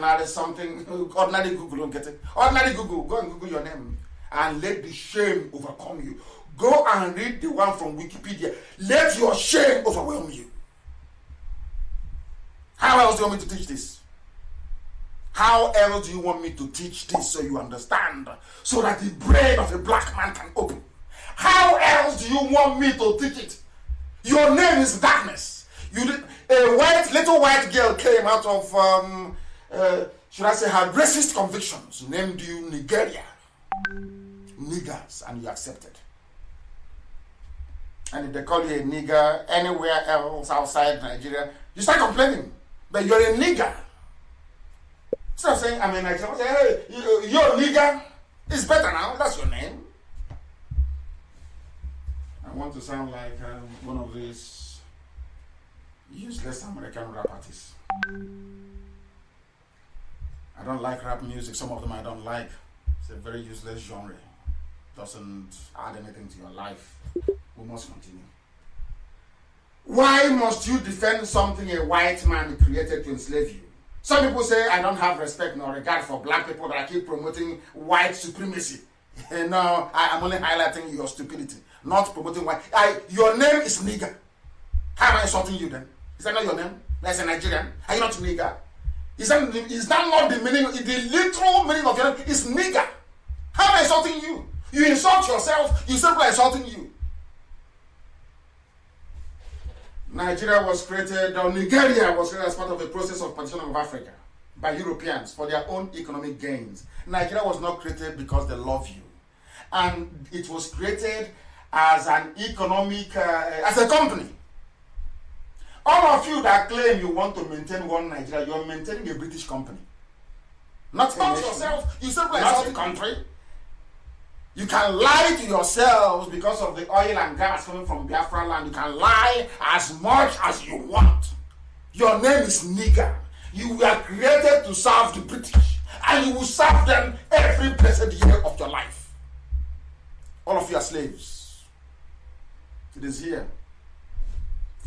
ordinary something, ordinary Google don't get it. Ordinary Google, go and Google your name and let the shame overcome you. Go and read the one from Wikipedia. Let your shame overwhelm you. How else do you want me to teach this? How else do you want me to teach this so you understand? So that the brain of a black man can open. How else do you want me to teach it? Your name is darkness. A little white girl came out of, should I say, her racist convictions, named you Nigeria. Niggers, and you accepted. And if they call you a nigger anywhere else outside Nigeria, you start complaining. But you're a nigger. Instead of saying, I'm a Nigerian, say, hey, you're a nigger. It's better now. That's your name. I want to sound like one of these useless American rap artists. I don't like rap music. Some of them I don't like. It's a very useless genre. Doesn't add anything to your life. We must continue. Why must you defend something a white man created to enslave you? Some people say I don't have respect nor regard for black people, that I keep promoting white supremacy. No, I'm only highlighting your stupidity, not promoting white. Your name is nigger. How am I insulting you then? Is that not your name? That's a Nigerian. Are you not nigger? Is that not the meaning? The literal meaning of your name is nigger. How am I insulting you? You insult yourself, you say people are insulting you. Nigeria was created, or Nigeria was created as part of the process of partition of Africa by Europeans for their own economic gains. Nigeria was not created because they love you. And it was created as an economic, as a company. All of you that claim you want to maintain one Nigeria, you're maintaining a British company. Not yourself. You say not a country. You can lie to yourselves because of the oil and gas coming from Biafra land. You can lie as much as you want. Your name is nigger. You were created to serve the British, and you will serve them every blessed year of your life. All of you are slaves. It is here.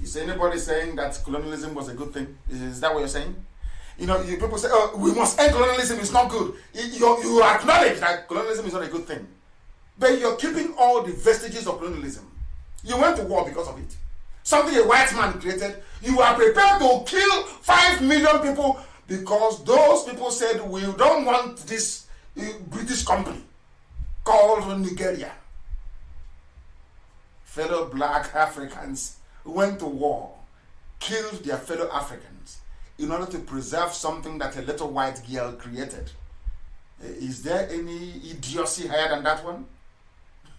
Is anybody saying that colonialism was a good thing? Is that what you're saying? You know, people say, oh, we must end colonialism, it's not good. You acknowledge that colonialism is not a good thing. But you're keeping all the vestiges of colonialism. You went to war because of it. Something a white man created. You are prepared to kill 5 million people because those people said, we don't want this British company called Nigeria. Fellow black Africans went to war, killed their fellow Africans in order to preserve something that a little white girl created. Is there any idiocy higher than that one?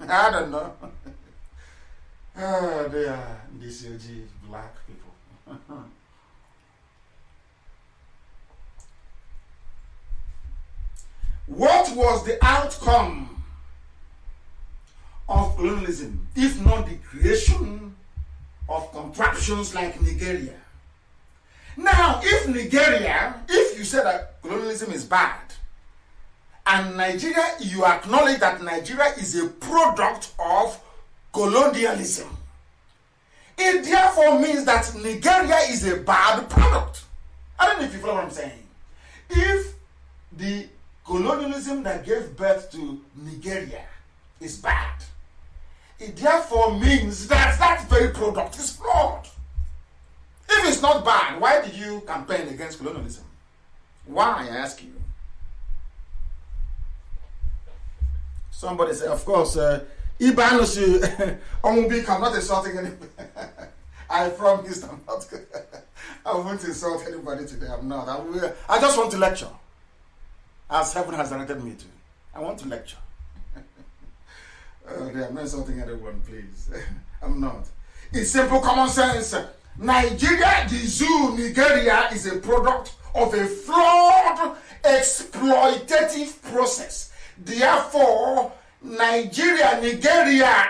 I don't know. They are DCOG black people. What was the outcome of colonialism, if not the creation of contraptions like Nigeria? Now, if you say that colonialism is bad, and Nigeria, you acknowledge that Nigeria is a product of colonialism, it therefore means that Nigeria is a bad product. I don't know if you follow what I'm saying. If the colonialism that gave birth to Nigeria is bad, it therefore means that that very product is flawed. If it's not bad, why did you campaign against colonialism? Why, I ask you? Somebody said, of course, Ibanusi, I'm not insulting anybody. I promise I'm not. I won't insult anybody today. I'm not. I just want to lecture, as heaven has directed me to. I want to lecture. I'm not insulting anyone, please. I'm not. It's simple common sense. Nigeria, the zoo, Nigeria, is a product of a flawed, exploitative process. Therefore, Nigeria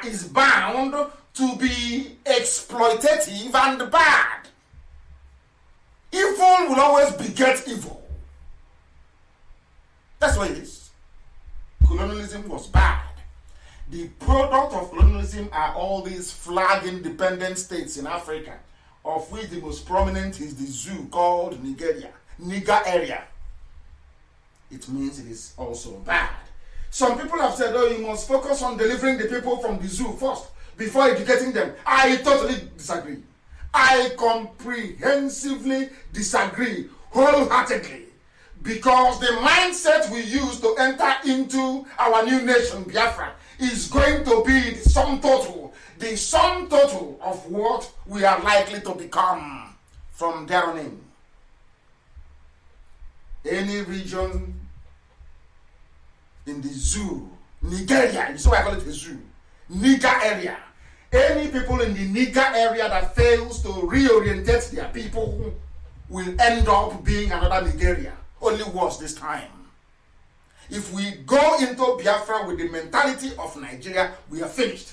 is bound to be exploitative and bad. Evil will always beget evil. That's what it is. Colonialism was bad. The product of colonialism are all these flag independent states in Africa, of which the most prominent is the zoo called Nigeria, Niger area. it means it is also bad. Some people have said, oh, you must focus on delivering the people from the zoo first before educating them. I totally disagree. I comprehensively disagree wholeheartedly, because the mindset we use to enter into our new nation, Biafra, is going to be the sum total of what we are likely to become from there on in. Any region in the zoo, Nigeria, so I call it a zoo, Niger area, any people in the Niger area that fails to reorientate their people will end up being another Nigeria, only worse this time. If we go into Biafra with the mentality of Nigeria, we are finished.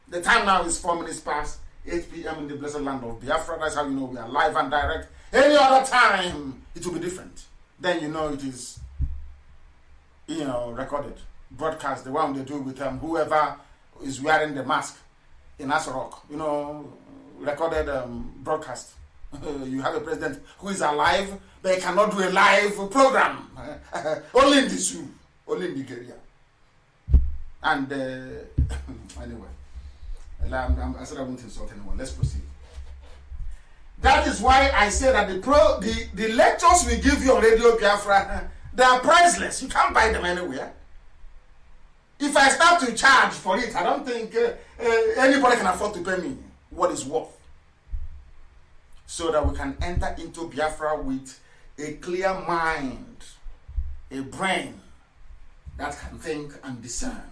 The time now is 4 minutes past 8 p.m. in the blessed land of Biafra. That's how you know we are live and direct. Any other time, it will be different. Then you know it is, recorded, broadcast, the one they do with whoever is wearing the mask in Asorok, recorded broadcast. You have a president who is alive, but he cannot do a live program. Only in the zoo, only in Nigeria. And anyway, I said I won't insult anyone. Let's proceed. That is why I say that the lectures we give you on Radio Biafra, they are priceless. You can't buy them anywhere. If I start to charge for it, I don't think anybody can afford to pay me what it's worth. So that we can enter into Biafra with a clear mind, a brain that can think and discern.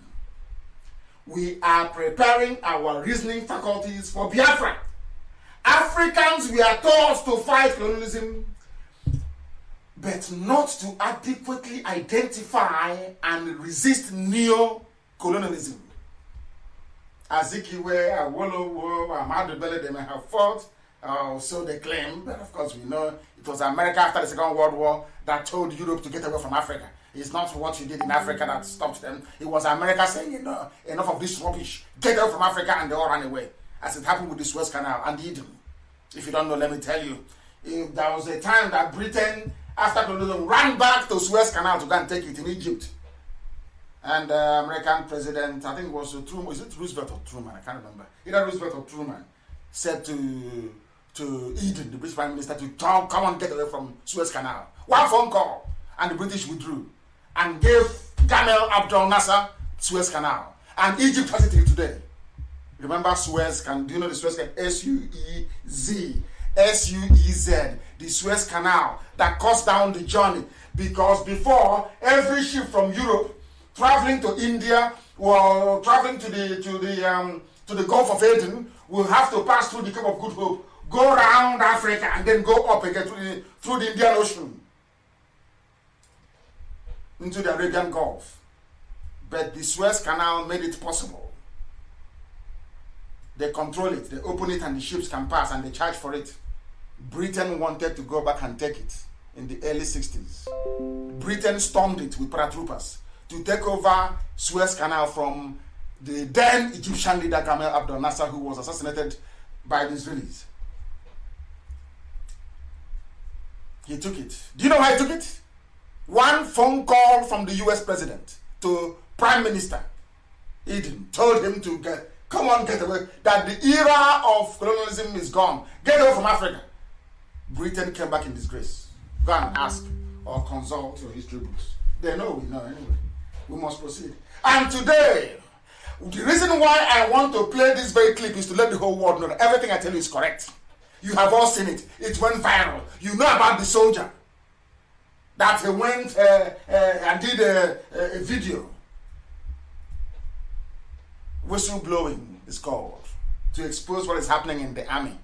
We are preparing our reasoning faculties for Biafra. Africans, we are taught to fight colonialism, but not to adequately identify and resist neo-colonialism. Azikiwe, Awolowo, Ahmadu Bello, they may have fought, so they claim, but of course we know it was America after the Second World War that told Europe to get away from Africa. It's not what you did in Africa that stopped them. It was America saying, enough of this rubbish, get away from Africa, and they all ran away. As it happened with the Suez Canal and Eden. If you don't know, let me tell you. There was a time that Britain, after colonialism, ran back to Suez Canal to go and take it in Egypt. And the American president, I think it was Truman, is it Roosevelt or Truman? I can't remember. Either Roosevelt or Truman said to Eden, the British Prime Minister, to come on, get away from Suez Canal. One phone call, and the British withdrew and gave Gamal Abdel Nasser Suez Canal. And Egypt has it till today. Remember Suez Canal? Do you know the Suez Canal? S-U-E-Z. S-U-E-Z. The Suez Canal that cuts down the journey. Because before, every ship from Europe traveling to India or traveling to the Gulf of Aden will have to pass through the Cape of Good Hope, go around Africa, and then go up again through the Indian Ocean into the Arabian Gulf. But the Suez Canal made it possible. They control it, they open it, and the ships can pass, and they charge for it. Britain wanted to go back and take it in the early 60s. Britain stormed it with paratroopers to take over Suez Canal from the then Egyptian leader Gamal Abdel Nasser, who was assassinated by the Israelis. He took it. Do you know why he took it? One phone call from the US president to Prime Minister Eden told him to come on, get away, that the era of colonialism is gone. Get away from Africa. Britain came back in disgrace. Go and ask or consult your history books. They know, we know anyway. We must proceed. And today, the reason why I want to play this very clip is to let the whole world know that everything I tell you is correct. You have all seen it. It went viral. You know about the soldier that went and did a video. Whistleblowing is called, to expose what is happening in the army.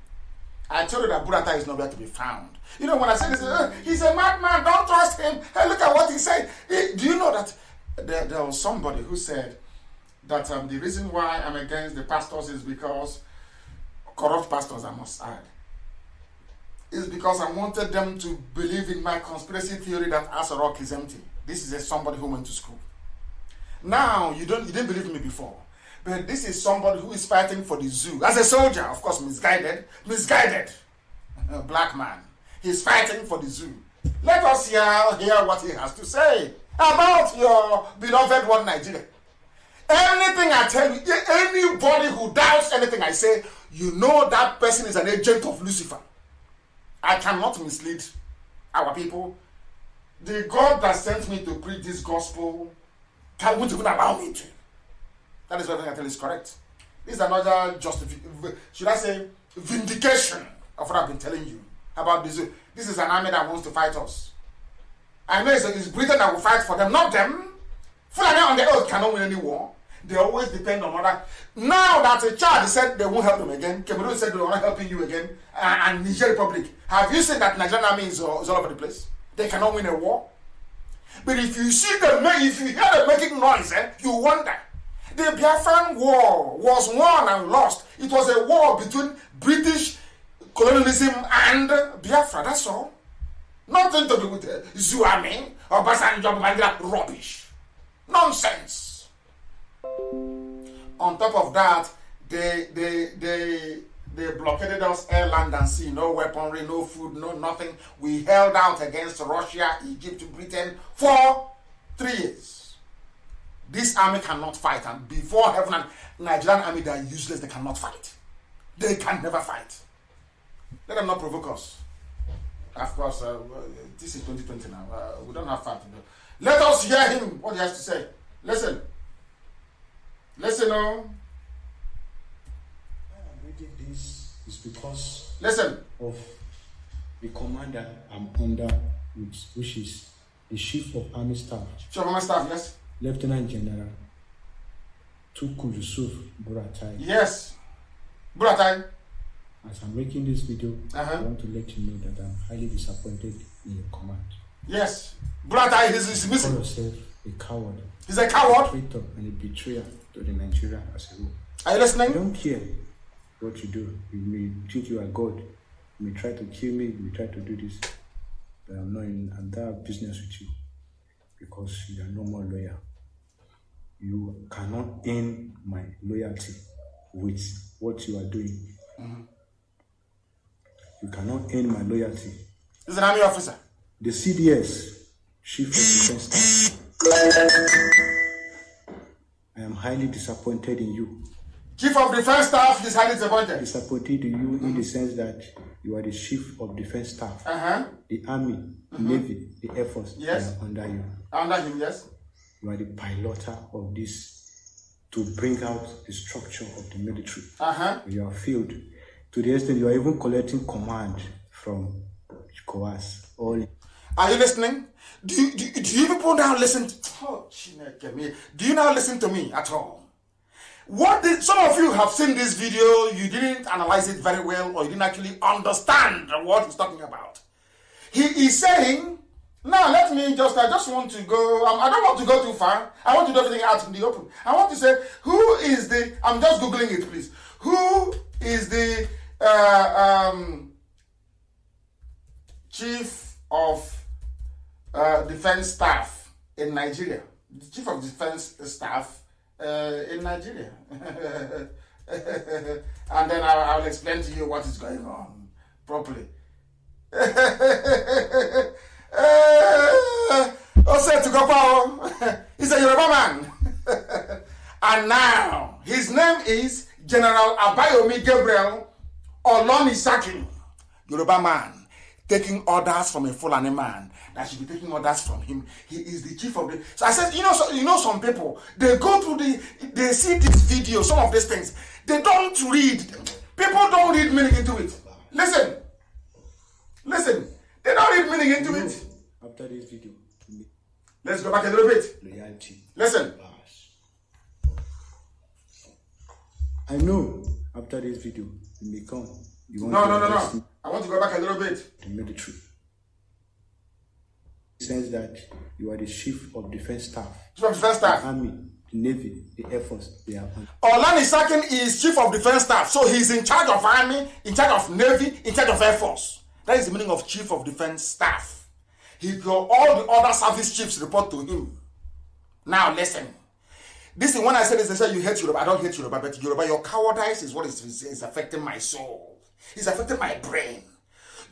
I told you that Burata is nowhere to be found. You know, when I said this, he's a madman, don't trust him. Hey, look at what he said. Do you know that there was somebody who said that the reason why I'm against the pastors is because, corrupt pastors I must add, is because I wanted them to believe in my conspiracy theory that Asorok is empty. This is somebody who went to school. Now, you didn't believe me before. But this is somebody who is fighting for the zoo. As a soldier, of course, misguided. A black man. He's fighting for the zoo. Let us hear what he has to say about your beloved one Nigeria. Anything I tell you, anybody who doubts anything I say, you know that person is an agent of Lucifer. I cannot mislead our people. The God that sent me to preach this gospel won't even allow me to. That is what I tell you is correct. This is another should I say, vindication of what I've been telling you about this. This is an army that wants to fight us. I know it's Britain that will fight for them, not them. Fulani on their own cannot win any war. They always depend on other. Now that a Chad said they won't help them again, Cameroon said they are not helping you again, and Niger Republic. Have you seen that Nigerian army is all over the place? They cannot win a war. But if you see them, if you hear them making noise, you wonder. The Biafran war was won and lost. It was a war between British colonialism and Biafra. That's all. Nothing to do with Zuami or Basanjo Bandira rubbish. Nonsense. On top of that, they blockaded us air, land, and sea. No weaponry, no food, no nothing. We held out against Russia, Egypt, Britain for 3 years. This army cannot fight, and before heaven and Nigerian army, they are useless. They cannot fight. They can never fight. Let them not provoke us. Of course, this is 2020 now. We don't have fight. Let us hear him, what he has to say. Listen. Listen, oh. I'm reading this is because listen of the commander I'm under, which is the chief of army staff. Chief of army staff, yes. Lieutenant General Tuku Yusuf Buratai. Yes. Buratai. As I'm making this video, I want to let you know that I'm highly disappointed in your command. Yes. Buratai is missing. Call yourself a coward. He's a coward. A traitor and a betrayer to the Nigeria as a whole. Are you listening? I don't care what you do. You may think you are God. You may try to kill me. You may try to do this. But I'm not in that business with you because you are no more loyal. You cannot earn my loyalty with what you are doing. You cannot earn my loyalty. He's an army officer. The CDS, Chief of Defense Staff. I am highly disappointed in you. Chief of Defense Staff is highly disappointed. Disappointed in you in the sense that you are the Chief of Defense Staff. The Army, the Navy, the Air Force, yes, are under you. Under him, yes. You are the piloter of this to bring out the structure of the military. You are failed. To the extent you are even collecting command from ECOWAS. Are you listening? Do you people now listen? Do you now listen to me at all? Some of you have seen this video, you didn't analyze it very well, or you didn't actually understand what he's talking about. He is saying, now let me I just want to go, I don't want to go too far. I want to do everything out in the open. I want to say, who is the, I'm just Googling it, please. Who is the Chief of Defense Staff in Nigeria? The Chief of Defense Staff in Nigeria. And then I'll explain to you what is going on properly. He's a Yoruba man. And now his name is General Abayomi Gabriel Olonisaki, Yoruba man, taking orders from a Fulani man that should be taking orders from him. He is the chief of the. So I said, you know, some people, they go through they see this video, some of these things, they don't read. People don't read meaning into it. Listen, they don't read meaning into it. After this video, let's go back a little bit. Loyalty. Listen. I know after this video, you may come. You want no. I want to go back a little bit. The military. It says that you are the Chief of Defense Staff. Chief of Defense Staff. The Army, the Navy, the Air Force, they are on. Olanisakin is Chief of Defense Staff. So he's in charge of Army, in charge of Navy, in charge of Air Force. That is the meaning of Chief of Defense Staff. All the other service chiefs report to him. Now listen. This is when I said this, they say you hate Yoruba. I don't hate Yoruba, but Yoruba, your cowardice is what is affecting my soul. It's affecting my brain.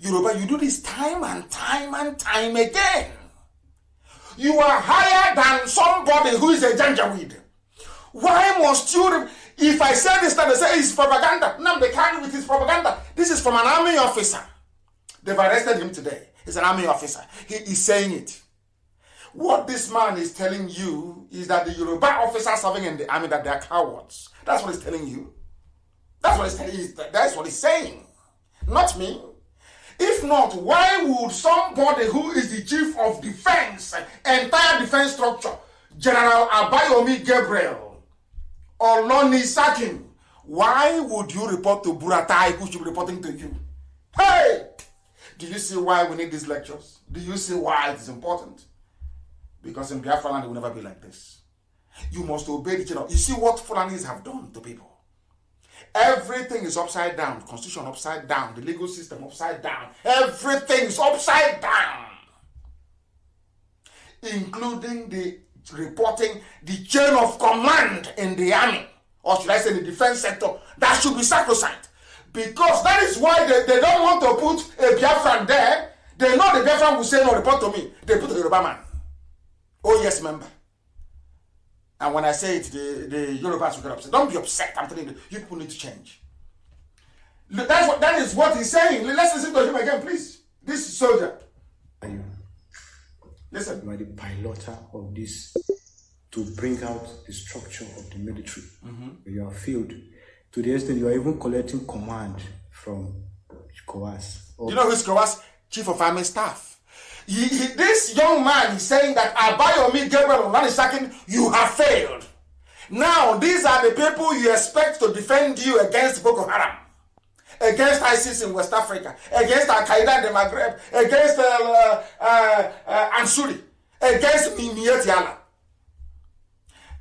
Yoruba, you do this time and time and time again. You are higher than somebody who is a janjaweed. Why must you... If I say this time, they say it's propaganda. Nnamdi Kanu with his propaganda. This is from an army officer. They've arrested him today. He's an army officer. He is saying it. What this man is telling you is that the Yoruba officers serving in the army, that they are cowards. That's what he's telling you. That's what he's telling you. That's what he's saying. Not me. If not, why would somebody who is the chief of defense, entire defense structure, General Abayomi Gabriel or Loni Sakin, why would you report to Buratai who should be reporting to you? Hey! Do you see why we need these lectures? Do you see why it is important? Because in Biafra land, it will never be like this. You must obey the general. You see what Fulanis have done to people. Everything is upside down. Constitution upside down. The legal system upside down. Everything is upside down. Including the reporting, the chain of command in the army. Or should I say the defense sector. That should be sacrosanct. Because that is why they don't want to put a Biafran there. They know the Biafran will say no, report to me. They put a Yoruba man. Oh yes, member. And when I say it, the Yorubas will get upset. Don't be upset. I'm telling you, you people need to change. That is what he's saying. Let's listen to him again, please. This soldier. Listen. You are the piloter of this to bring out the structure of the military. You have failed. To the extent you are even collecting command from Kowas. You know who's Kowas? Chief of Army Staff. This young man is saying that Abayomi Gabriel Onanisakin, you have failed. Now, these are the people you expect to defend you against Boko Haram, against ISIS in West Africa, against Al-Qaeda in the Maghreb, against Ansuri, against Mietiala.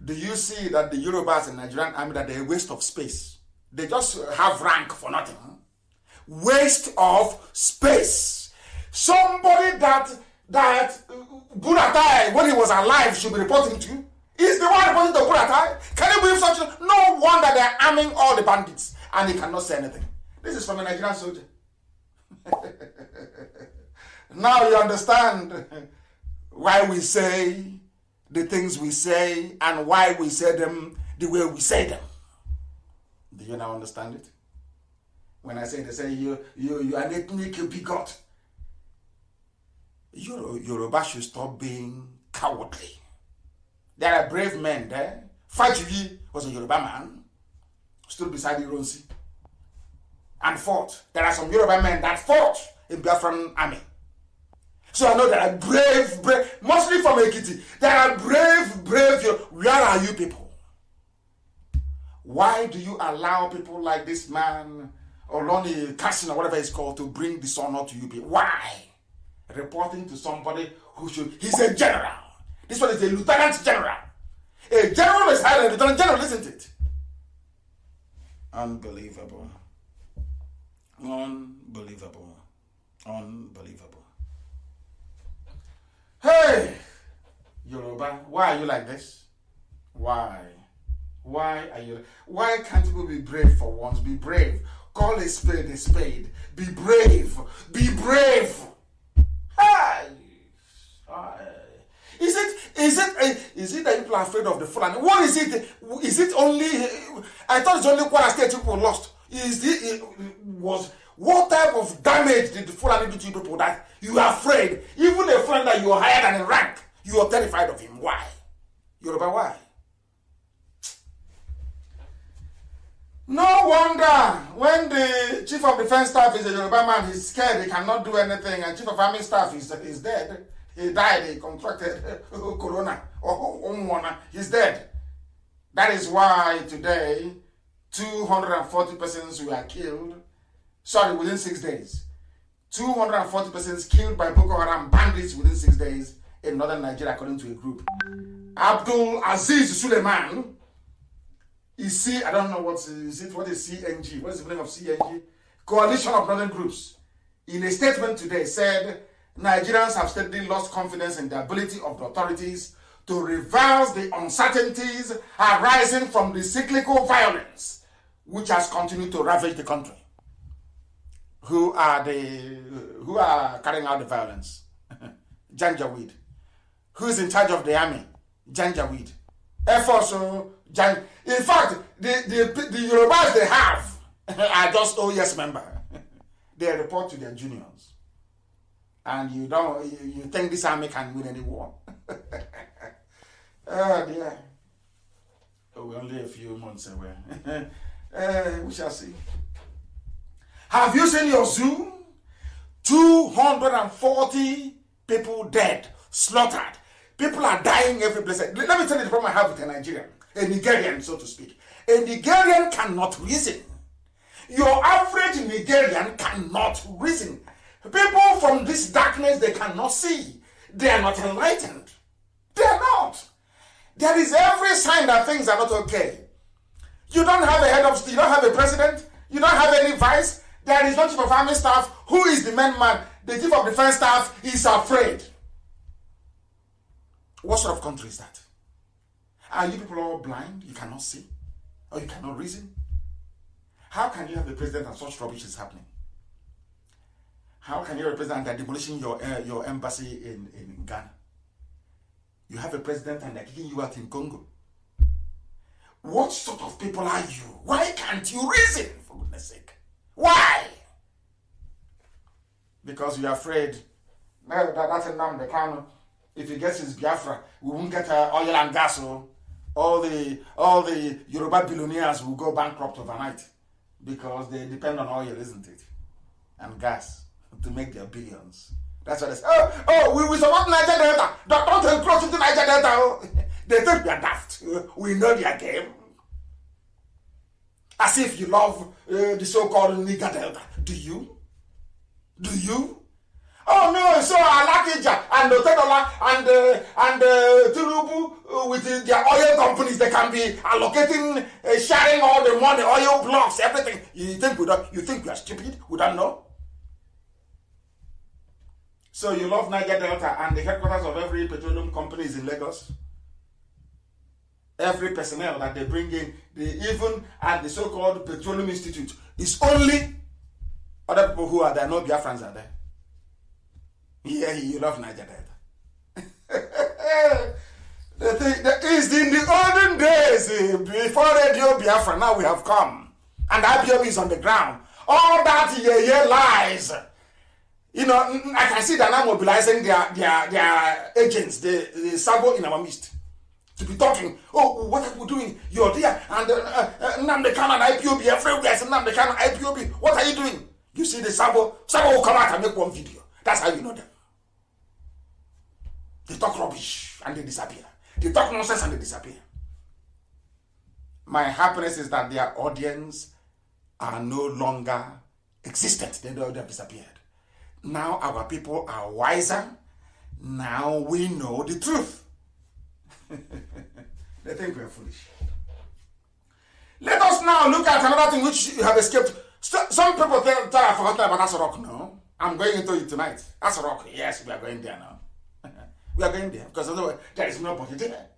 Do you see that the Yorubas in Nigerian army, that they're a waste of space? They just have rank for nothing. Waste of space. Somebody that Buratai, when he was alive, should be reporting to, is the one reporting to Buratai. Can you believe such a... No wonder they're arming all the bandits and he cannot say anything. This is from a Nigerian soldier. Now you understand why we say the things we say and why we say them the way we say them. Do you now understand it? When I say, they say you are an ethnic bigot. Yoruba should stop being cowardly. There are brave men there. Fajuyi was a Yoruba man, stood beside Ironsi and fought. There are some Yoruba men that fought in Biafran army. So I know there are brave, mostly from Ekiti. There are brave. Where are you people? Why do you allow people like this man, or Lonnie Cassin, or whatever it's called, to bring dishonor to you people? Why? Reporting to somebody who should... He's a general. This one is a lieutenant general. A general is higher than a lieutenant general, isn't it? Unbelievable. Unbelievable. Unbelievable. Hey! Yoruba, why are you like this? Why? Why are you... Why can't people be brave for once? Be brave. Call a spade a spade. Be brave. Be brave. Hey! Is it that people are afraid of the Fulani? What is it? Is it only... I thought it's only Kwara State people lost. What type of damage did the Fulani do to you people that you are afraid? Even a friend that you are higher than in rank, you are terrified of him. Why? Yoruba, why? No wonder when the chief of defense staff is a Yoruba man, he's scared, he cannot do anything, and chief of army staff is dead. He died, he contracted corona, or he's dead. That is why today 240 persons were killed, within 6 days. 240 persons killed by Boko Haram bandits within 6 days in northern Nigeria, according to a group. Abdul Aziz Suleiman, I don't know what is CNG? What is the meaning of CNG? Coalition of Northern Groups. In a statement today said, Nigerians have steadily lost confidence in the ability of the authorities to reverse the uncertainties arising from the cyclical violence which has continued to ravage the country. who are carrying out the violence? Janjaweed. Who's in charge of the army? Janjaweed. Air Force, in fact, the Yorubas they have are just OES member. They report to their juniors. And you think this army can win any war? Oh dear. We're only a few months away. We shall see. Have you seen your zoo? 240 people dead, slaughtered. People are dying every place. Let me tell you the problem I have with a Nigerian, a Nigerian, so to speak. A Nigerian cannot reason. Your average Nigerian cannot reason. People from this darkness, they cannot see. They are not enlightened. They are not. There is every sign that things are not okay. You don't have a head of state, you don't have a president, you don't have any vice. There is no chief of army staff. Who is the main man? The chief of defense staff is afraid. What sort of country is that? Are you people all blind? You cannot see? Or you cannot reason? How can you have a president and such rubbish is happening? How can you have a president and they're demolishing your embassy in Ghana? You have a president and they're kicking you out in Congo. What sort of people are you? Why can't you reason, for goodness sake? Why? Because you're afraid. No, that's Nnamdi Kanu. If he gets his Biafra, we won't get oil and gas. So all the Yoruba billionaires will go bankrupt overnight because they depend on oil, isn't it? And gas to make their billions. That's what they say. We support Niger Delta. Don't encroach into Niger Delta. They think we are daft. We know their game. As if you love the so-called Niger Delta. Do you? Do you? Oh no, so Alakija and Otedola and Tinubu with their oil companies, they can be allocating, sharing all the money, oil blocks, everything. You think we are stupid? We don't know. So you love Niger Delta and the headquarters of every petroleum company is in Lagos. Every personnel that they bring in, even at the so-called Petroleum Institute, is only other people who are there, no Biafrans are there. Yeah, you love Niger Delta. The thing that is in the olden days, before Radio Biafra, now we have come. And IPOB is on the ground. All that lies. You know, I can see they're now mobilizing their agents, the Sabo in our midst, to be talking. Oh, what are we doing? You're there, and Nnamdi Kanu and IPOB everywhere. Nnamdi Kanu and IPOB. What are you doing? You see the Sabo will come out and make one video. That's how you know them. They talk rubbish and they disappear. They talk nonsense and they disappear. My happiness is that their audience are no longer existent. They have disappeared. Now our people are wiser. Now we know the truth. They think we are foolish. Let us now look at another thing which you have escaped. Some people tell I've forgotten about Asorok. No, I'm going into it tonight. Asorok, yes, we are going there now. We are going there because otherwise there is nobody there.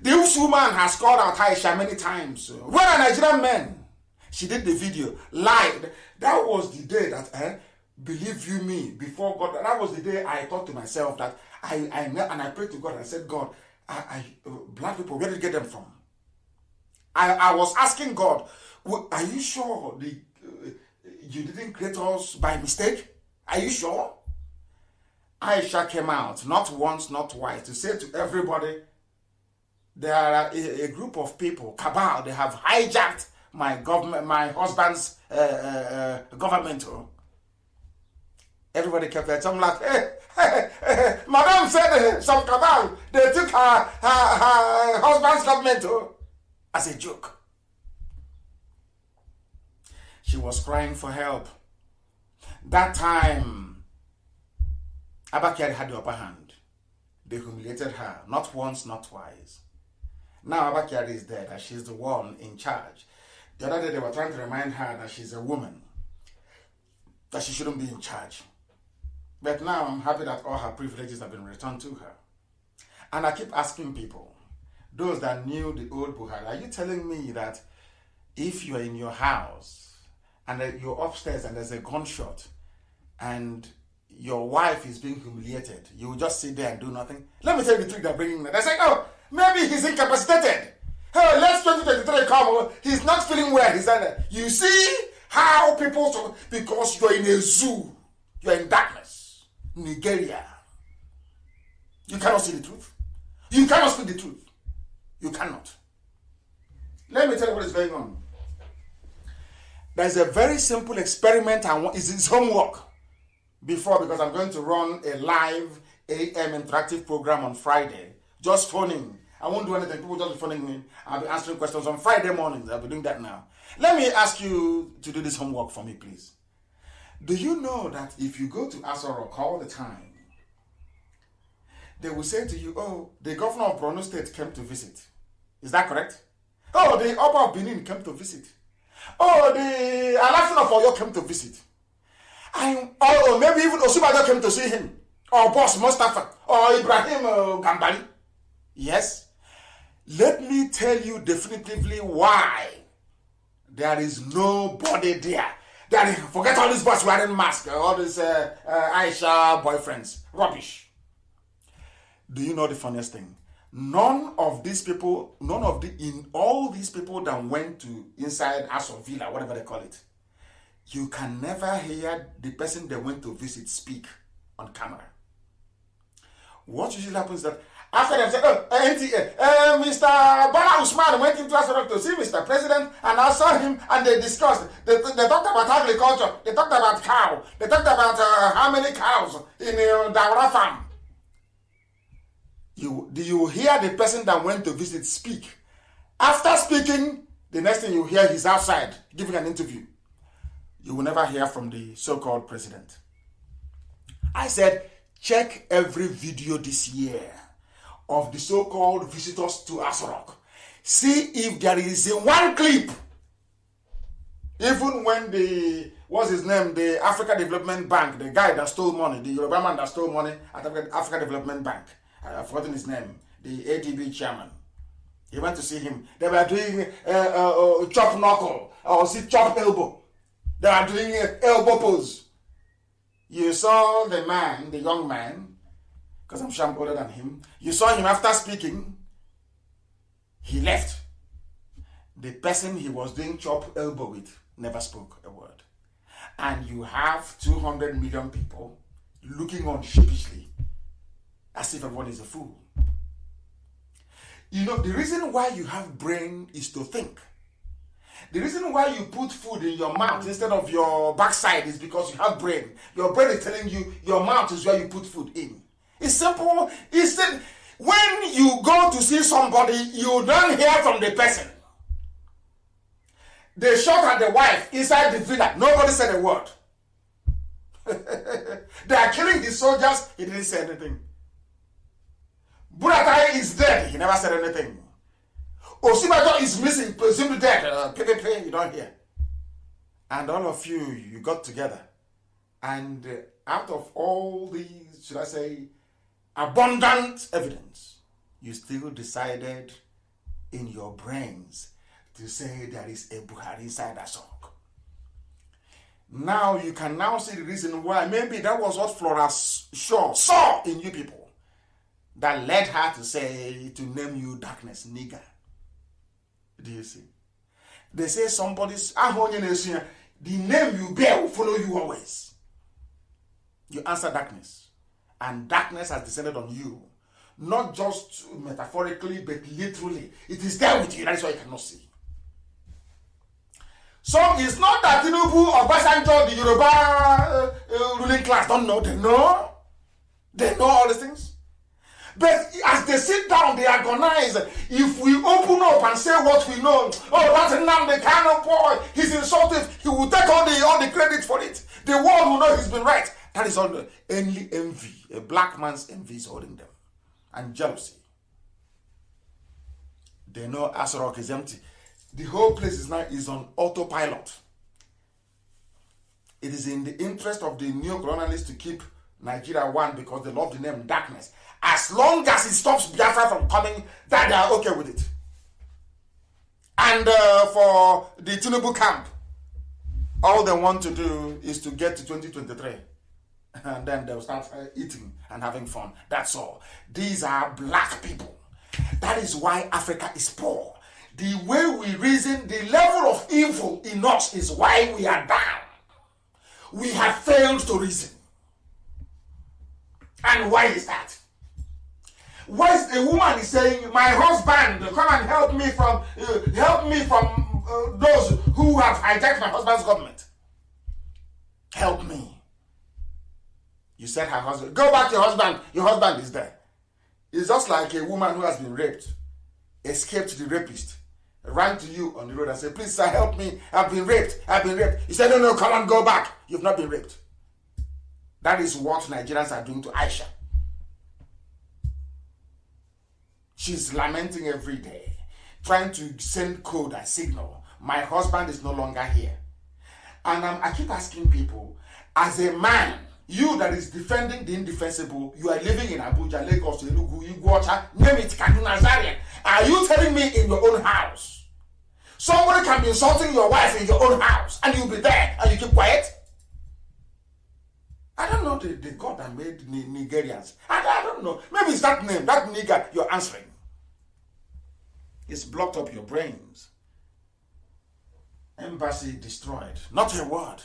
This woman has called out Aisha many times. When a Nigerian man, she did the video, lied. That was the day that, believe you me, before God, that was the day I thought to myself that I prayed to God and I said, God, black people, where did you get them from? I was asking God, are you sure you didn't create us by mistake? Are you sure? Aisha came out, not once, not twice, to say to everybody, there are a group of people, cabal, they have hijacked my government, my husband's government. Everybody kept that. I'm like, hey, Madame said some cabal, they took her husband's government as a joke. She was crying for help. That time, Abakari had the upper hand. They humiliated her, not once, not twice. Now Abakari is dead, and she's the one in charge. The other day they were trying to remind her that she's a woman, that she shouldn't be in charge. But now I'm happy that all her privileges have been returned to her. And I keep asking people, those that knew the old Buhari, are you telling me that if you are in your house and you're upstairs and there's a gunshot, and your wife is being humiliated, you will just sit there and do nothing? Let me tell you the trick they're bringing. They're saying, oh, maybe he's incapacitated. Oh, let's 2023 come. He's not feeling well. He's there. You see how people, because you're in a zoo, you're in darkness. Nigeria. You cannot see the truth. You cannot speak the truth. You cannot. Let me tell you what is going on. There's a very simple experiment. It's homework before, because I'm going to run a live AM interactive program on Friday. Just phoning. I won't do anything. People just be phoning me. I'll be answering questions on Friday mornings. I'll be doing that now. Let me ask you to do this homework for me, please. Do you know that if you go to Aso Rock all the time, they will say to you, oh, the governor of Borno State came to visit. Is that correct? Oh, the Oba of Benin came to visit. Oh, the Alafin of Oyo came to visit. Or maybe even Osubajo came to see him. Or Boss Mustafa. Or Ibrahim Gambari. Yes. Let me tell you definitively why there is nobody there. Forget all these boys wearing masks, all these Aisha boyfriends. Rubbish. Do you know the funniest thing? In all these people that went to inside Aso Villa, whatever they call it, you can never hear the person they went to visit speak on camera. What usually happens is that after they've said, Mr. Bala Usman went into Aso Rock to see Mr. President, and I saw him, and they discussed. They talked about agriculture. They talked about cow. They talked about how many cows in Daura farm. Do you hear the person that went to visit speak? After speaking, the next thing you hear, he's outside giving an interview. You will never hear from the so-called president. I said, check every video this year of the so-called visitors to Aso Rock. See if there is one clip. Even when the Africa Development Bank, the guy that stole money, the Yoruba man that stole money at Africa Development Bank, I've forgotten his name, the ADB chairman. He went to see him. They were doing chop knuckle or chop elbow. They were doing elbow pose. You saw the man, the young man, because I'm sure I'm older than him. You saw him after speaking. He left. The person he was doing chop elbow with never spoke a word. And you have 200 million people looking on sheepishly as if everyone is a fool. You know, the reason why you have brain is to think. The reason why you put food in your mouth instead of your backside is because you have brain. Your brain is telling you your mouth is where you put food in. It's simple. When you go to see somebody, you don't hear from the person. They shot at the wife inside the villa. Nobody said a word. They are killing the soldiers. He didn't say anything. Buratai is dead. He never said anything. Osibajo is missing, presumed dead. You don't hear. And all of you got together. And out of all these, should I say, abundant evidence, you still decided in your brains to say there is a Buhari inside that song. Now you can now see the reason why. Maybe that was what Flora Shaw saw in you people that led her to name you darkness, nigger. Do you see? They say somebody's the name you bear will follow you always. You answer darkness. And darkness has descended on you. Not just metaphorically, but literally. It is there with you. That is why you cannot see. So it's not that Tinubu or Basanjo, the Yoruba ruling class, don't know. They know. They know all these things. But as they sit down, they agonize. If we open up and say what we know, oh, that's Nnamdi Kanu boy, he's insulted, he will take all the credit for it. The world will know he's been right. That is all the only envy. A black man's envy is holding them. And jealousy. They know Aso Rock is empty. The whole place is on autopilot. It is in the interest of the neo-colonialists to keep Nigeria one because they love the name darkness. As long as it stops Biafra from coming, that they are okay with it. And for the Tinubu camp, All they want to do is to get to 2023. And then they'll start eating and having fun. That's all. These are black people. That is why Africa is poor. The way we reason, the level of evil in us is why we are down. We have failed to reason. And why is that? Why is a woman is saying, my husband, come and help me from those who have hijacked my husband's government. Help me. You said her husband. Go back to your husband. Your husband is there. It's just like a woman who has been raped, escaped the rapist, ran to you on the road and said, please sir, help me. I've been raped. You said, no, come on, go back. You've not been raped. That is what Nigerians are doing to Aisha. She's lamenting every day, trying to send code and signal. My husband is no longer here. And I keep asking people, as a man, you that is defending the indefensible, you are living in Abuja, Lagos, Enugu, Iguacha, name it, Kaduna, Zaria. Are you telling me in your own house? Somebody can be insulting your wife in your own house and you'll be there and you keep quiet? I don't know the God that made Nigerians. I don't know. Maybe it's that name, that nigger you're answering. It's blocked up your brains. Embassy destroyed. Not a word.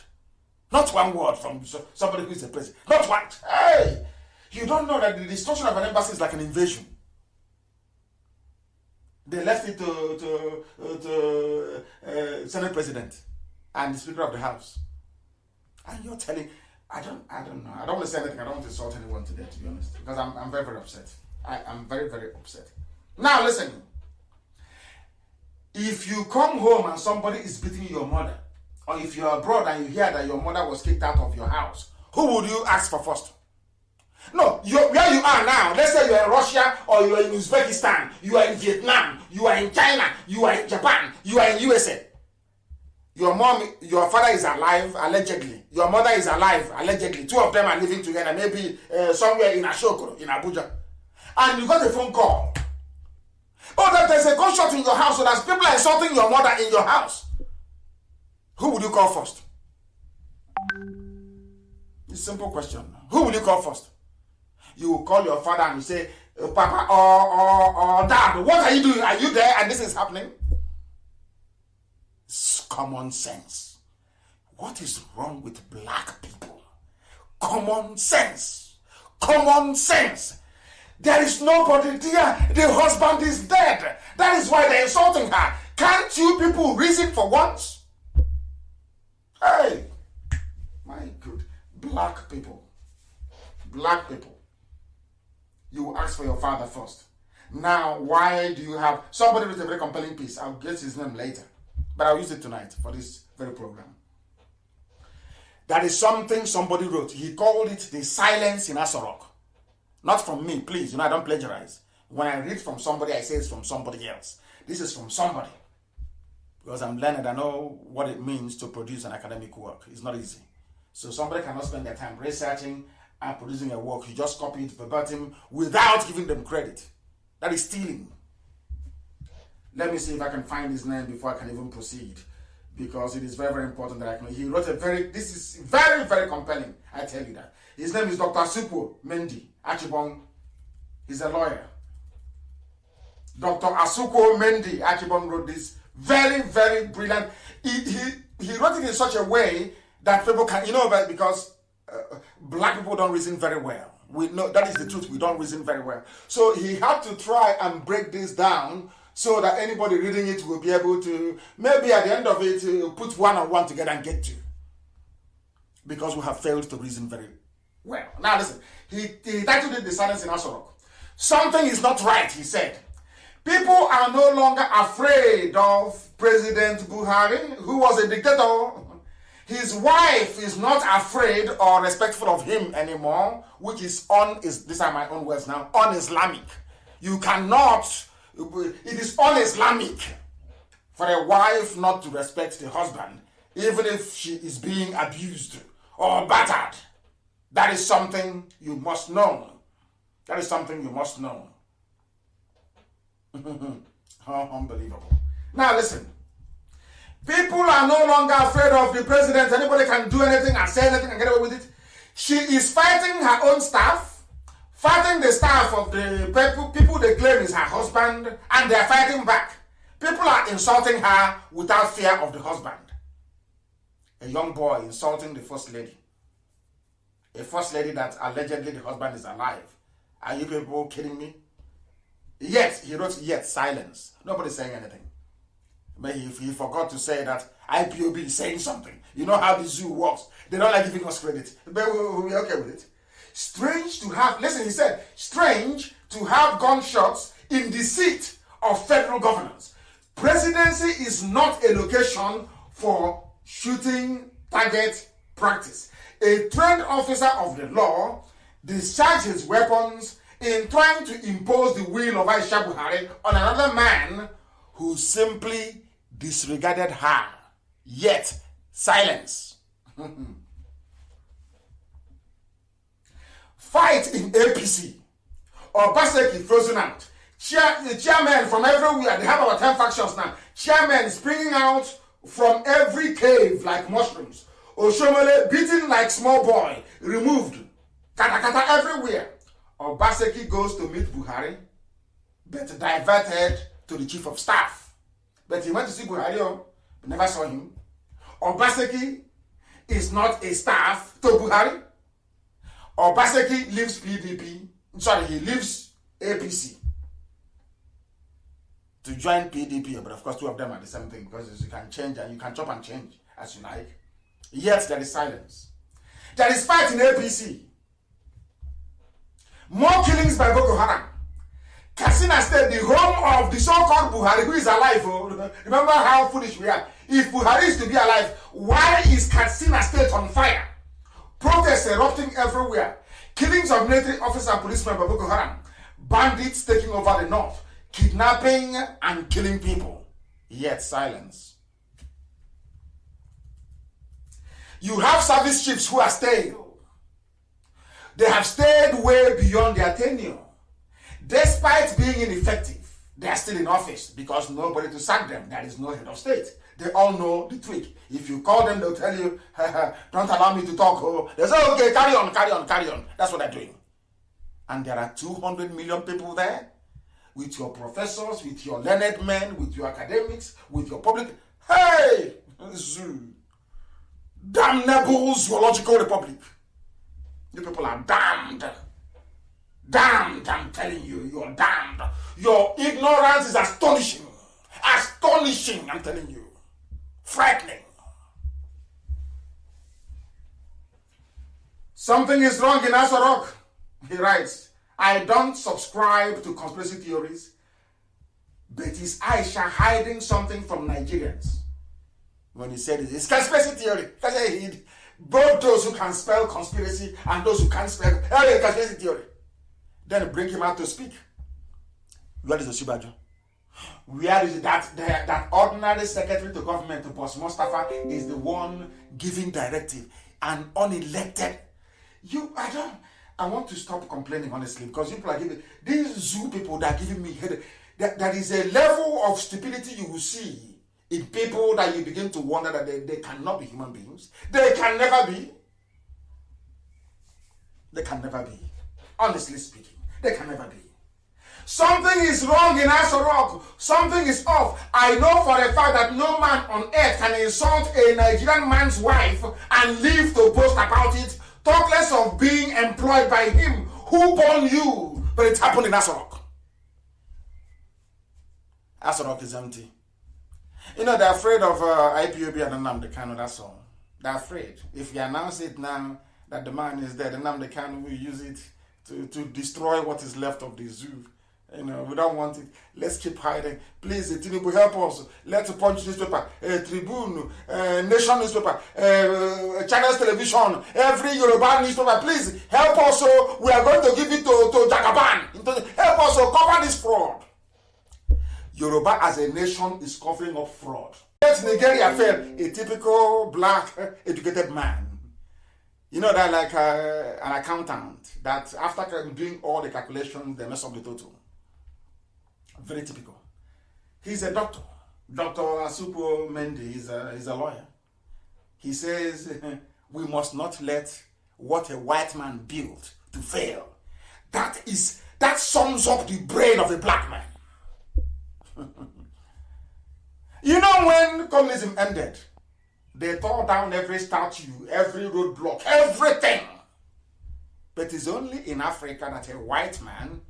Not one word from somebody who is the president. Not one. Hey! You don't know that the destruction of an embassy is like an invasion. They left it to Senate President and the Speaker of the House. And you're telling... I don't know. I don't want to say anything. I don't want to insult anyone today, to be honest. Because I'm very, very upset. I'm very, very upset. Now, listen. If you come home and somebody is beating your mother, or if you're abroad and you hear that your mother was kicked out of your house, who would you ask for first? No, where you are now, let's say you're in Russia, or you're in Uzbekistan, you are in Vietnam, you are in China, you are in Japan, you are in USA. Your father is alive, allegedly. Your mother is alive, allegedly. Two of them are living together, maybe somewhere in Ashokoro, in Abuja. And you got a phone call. Oh, that there's a gunshot in your house, so there's people insulting your mother in your house. Who would you call first? It's a simple question. Who will you call first? You will call your father and you say, Papa or Dad, what are you doing? Are you there and this is happening? It's common sense. What is wrong with black people? Common sense. Common sense. There is nobody there. The husband is dead. That is why they're insulting her. Can't you people reason for once? Hey, my good. Black people. Black people. You will ask for your father first. Now, why do you have... Somebody wrote a very compelling piece. I'll get his name later. But I'll use it tonight for this very program. That is something somebody wrote. He called it the silence in Asorok. Not from me, please. I don't plagiarize. When I read from somebody, I say it's from somebody else. This is from somebody. Because I'm learned, I know what it means to produce an academic work. It's not easy. So somebody cannot spend their time researching and producing a work. You just copy it verbatim without giving them credit. That is stealing. Let me see if I can find his name before I can even proceed. Because it is very, very important that I can... He wrote this is very, very compelling. I tell you that. His name is Dr. Asuquo Mendy Achibong. He's a lawyer. Dr. Asuquo Mendy Achibong wrote this very, very brilliant. He wrote it in such a way that people can... because black people don't reason very well. We know that is the truth. We don't reason very well. So he had to try and break this down so that anybody reading it will be able to, maybe at the end of it, put one and one together and get to. Because we have failed to reason very well. Now listen, he titled it The Silence in Asorok. Something is not right, he said. People are no longer afraid of President Buhari, who was a dictator. His wife is not afraid or respectful of him anymore, which is these are my own words now, un-Islamic. You cannot... It is un-Islamic for a wife not to respect the husband, even if she is being abused or battered. That is something you must know. That is something you must know. How unbelievable. Now listen. People are no longer afraid of the president. Anybody can do anything and say anything and get away with it. She is fighting her own staff, fighting the staff of the people they claim is her husband, and they are fighting back. People are insulting her without fear of the husband. A young boy insulting the first lady. A first lady that allegedly the husband is alive. Are you people kidding me? Yes, he wrote yet, silence. Nobody's saying anything. But he forgot to say that IPOB is saying something. You know how the zoo works. They don't like giving us credit. But we're okay with it. Strange to have, listen, he said, strange to have gunshots in the seat of federal governance. Presidency is not a location for shooting target practice. A trained officer of the law discharges weapons in trying to impose the will of Aisha Buhari on another man who simply disregarded her. Yet, silence. Fight in APC. Obaseki frozen out. Chairmen from everywhere, they have about 10 factions now. Chairmen springing out from every cave like mushrooms. Oshomole beaten like small boy, removed. Kata kata everywhere. Obaseki goes to meet Buhari, but diverted to the chief of staff. But he went to see Buhari, but never saw him. Obaseki is not a staff to Buhari. Obaseki leaves PDP. Sorry, he leaves APC to join PDP. But of course, two of them are the same thing because you can change and you can chop and change as you like. Yet there is silence. There is fight in APC. More killings by Boko Haram. Katsina State, the home of the so-called Buhari, who is alive. Remember how foolish we are. If Buhari is to be alive, why is Katsina State on fire? Protests erupting everywhere. Killings of military officers and policemen by Boko Haram. Bandits taking over the north. Kidnapping and killing people. Yet silence. You have service chiefs who are staying. They have stayed way beyond their tenure. Despite being ineffective, they are still in office because nobody to sack them. There is no head of state. They all know the trick. If you call them, they'll tell you, don't allow me to talk. Oh. They say, okay, carry on, carry on, carry on. That's what they're doing. And there are 200 million people there with your professors, with your learned men, with your academics, with your public. Hey! Zoo. Damnable zoological republic. You people are damned. Damned, I'm telling you, you're damned. Your ignorance is astonishing. Astonishing, I'm telling you. Frightening. Something is wrong in Asarok. He writes, I don't subscribe to conspiracy theories, but is Aisha hiding something from Nigerians? When he said it, it's conspiracy theory. Both those who can spell conspiracy and those who can't spell conspiracy theory. Then bring him out to speak. Where is Oshibajo? Where is that ordinary secretary to government, Boss Mustafa, is the one giving directive and unelected? I want to stop complaining honestly because people are giving these zoo people that are giving me headache. There is a level of stupidity you will see in people that you begin to wonder that they cannot be human beings. They can never be. They can never be. Honestly speaking, they can never be. Something is wrong in Asarok. Something is off. I know for a fact that no man on earth can insult a Nigerian man's wife and live to boast about it. Talk less of being employed by him who born you. But it happened in Asarok. Asarok is empty. You know, they're afraid of IPOB and Nnamdi Kanu, that's all. They're afraid. If you announce it now that the man is dead, Nnamdi Kanu will use it to destroy what is left of the zoo. You know, we don't want it. Let's keep hiding. Please, Tinubu, help us. Let's Punch newspaper, Tribune, Nation newspaper, Channels Television, every Yoruba newspaper. Please, help us. So we are going to give it to Jagaban. Help us to cover this fraud. Yoruba as a nation is covering up fraud. Let Nigeria fail. A typical black educated man. You know that like an accountant that after doing all the calculations, they mess up the total. Very typical. He's a doctor. Dr. Asupo Mendy is a lawyer. He says we must not let what a white man built to fail. That sums up the brain of a black man. You know, when communism ended, they tore down every statue, every roadblock, everything. But it's only in Africa that a white man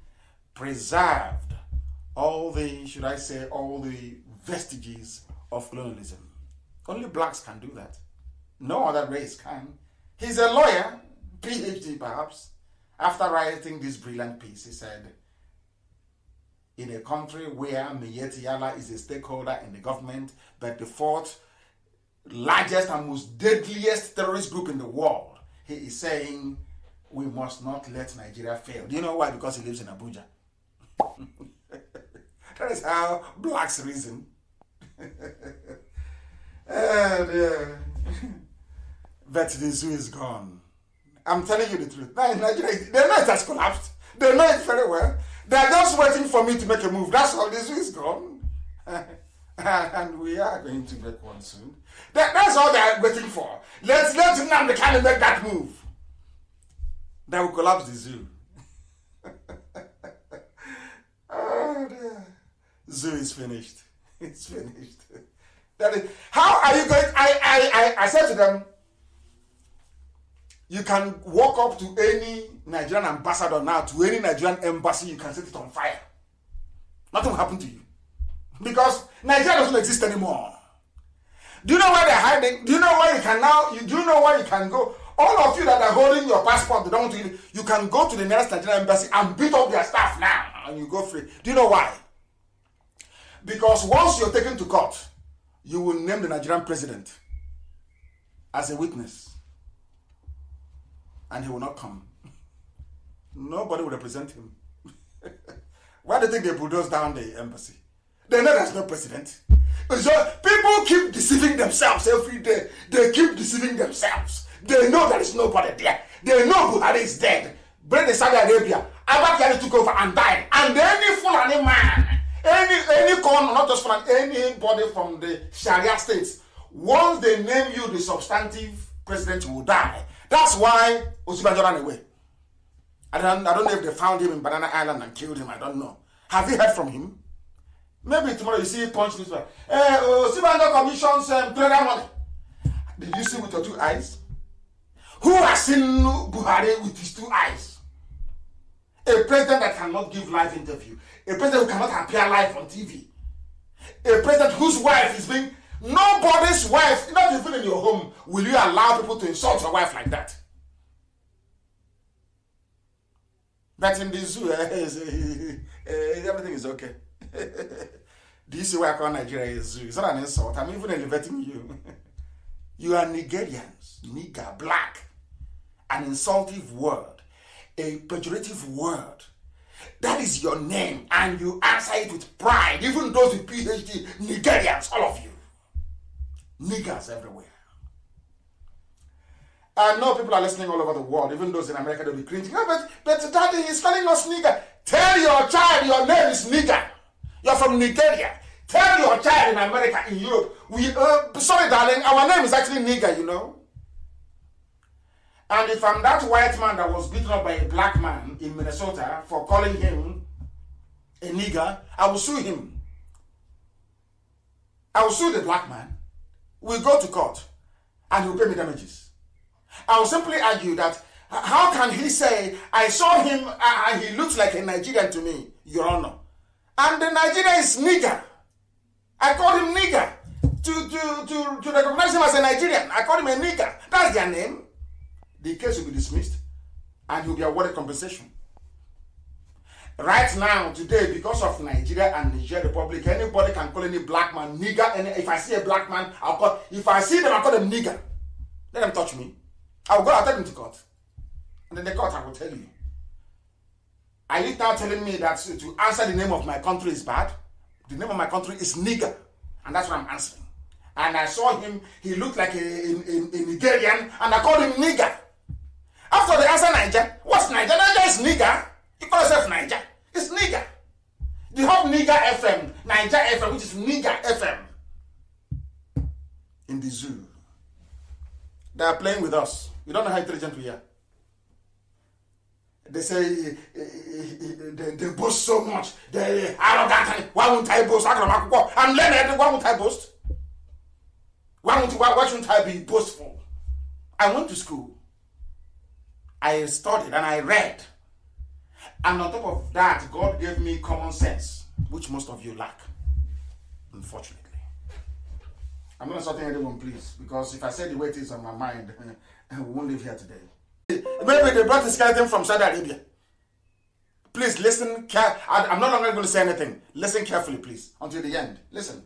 preserved all the, should I say, all the vestiges of colonialism. Only blacks can do that. No other race can. He's a lawyer, PhD perhaps. After writing this brilliant piece, he said, in a country where Miyetti Allah is a stakeholder in the government, but the fourth largest and most deadliest terrorist group in the world, he is saying, we must not let Nigeria fail. Do you know why? Because he lives in Abuja. That is how blacks reason. But the zoo is gone. I'm telling you the truth. Now in Nigeria, they know it has collapsed. They know it very well. They're just waiting for me to make a move. That's all. The zoo is gone. And we are going to make one soon. That's all they're waiting for. Let Nnamdi Kanu make that move. That will collapse the zoo. Oh, dear. Zoo is finished. It's finished. That is, how are you going? I said to them, you can walk up to any Nigerian ambassador now, to any Nigerian embassy, you can set it on fire. Nothing will happen to you. Because Nigeria doesn't exist anymore. Do you know why they're hiding? Do you know why you can now? Do you know why you can go? All of you that are holding your passport, they don't want to, you can go to the nearest Nigerian embassy and beat up their staff now, and you go free. Do you know why? Because once you're taken to court, you will name the Nigerian president as a witness. And he will not come. Nobody will represent him. Why do you think they bulldoze down the embassy? They know there's no president. So people keep deceiving themselves every day. They keep deceiving themselves. They know there is nobody there. They know Buhari is dead. Bring the Saudi Arabia. Abakari took over and died. And any Fulani man, any con, not just Fulani, anybody from the Sharia states, once they name you the substantive president, you will die. That's why Osinbajo ran away. I don't know if they found him in Banana Island and killed him. I don't know. Have you heard from him? Maybe tomorrow you see punch this way. Osinbajo commissions prayer money. Did you see with your two eyes? Who has seen Buhari with his two eyes? A president that cannot give live interview. A president who cannot appear live on TV. A president whose wife is being... Nobody's wife, not even in your home, will you allow people to insult your wife like that. But in the zoo, everything is okay. Do you see why I call Nigeria a zoo? It's not an insult. I'm even elevating you. You are Nigerians, nigger, black. An insultive word, a pejorative word. That is your name, and you answer it with pride. Even those with PhD, Nigerians, all of you. Niggers everywhere. I know people are listening all over the world, even those in America, they'll be cringing. Oh, but daddy, he's calling us nigger. Tell your child your name is nigger. You're from Nigeria. Tell your child in America, in Europe. Sorry, darling, our name is actually nigger, you know. And if I'm that white man that was beaten up by a black man in Minnesota for calling him a nigger, I will sue him. I will sue the black man. We'll go to court and he'll pay me damages. I will simply argue that how can he say, I saw him and he looks like a Nigerian to me, Your Honor. And the Nigerian is nigger. I called him nigger to recognize him as a Nigerian. I called him a nigger. That's their name. The case will be dismissed and he'll be awarded compensation. Right now, today, because of Nigeria and Niger Republic, anybody can call any black man nigger. And if I see a black man, if I see them, I'll call them nigger. Let them touch me. I'll take them to court. And in the court, I will tell you. Are you now telling me that to answer the name of my country is bad? The name of my country is nigger. And that's what I'm answering. And I saw him, he looked like a Nigerian, and I called him nigger. After they answer Niger, what's Niger? Niger is nigger. You call yourself Niger. It's nigger. The whole nigger FM, Niger FM, which is nigger FM. in the zoo. They are playing with us. You don't know how intelligent we are. They say they boast so much. They arrogant. Why won't I boast? I'm learned. Why won't I boast? Why shouldn't I be boastful? I went to school. I studied and I read. And on top of that, God gave me common sense, which most of you lack, unfortunately. I'm not insulting anyone, please, because if I say the way it is on my mind, we won't live here today. Maybe they brought the skeleton from Saudi Arabia. Please listen. I'm no longer going to say anything. Listen carefully, please, until the end. Listen.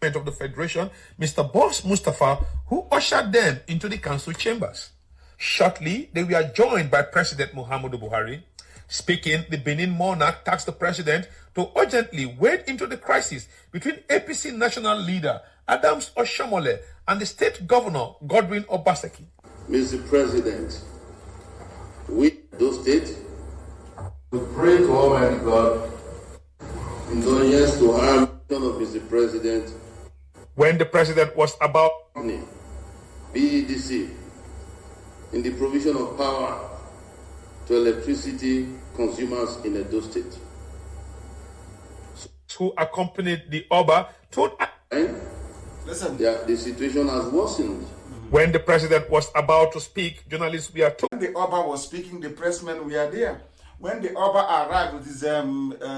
Of the Federation, Mr. Boss Mustafa, who ushered them into the council chambers. Shortly, they were joined by President Muhammadu Buhari. Speaking, the Benin monarch tasked the president to urgently wade into the crisis between APC national leader Adams Oshomole and the state governor Godwin Obaseki. Mr. President, we, those states, to pray to Almighty God in yes to harm of Mr. President. When the president was about BEDC in the provision of power to electricity consumers in Edo State, who accompanied the Oba told listen. The situation has worsened. When the president was about to speak, journalists were told. When the Oba was speaking, the pressmen were there. When the Oba arrived with his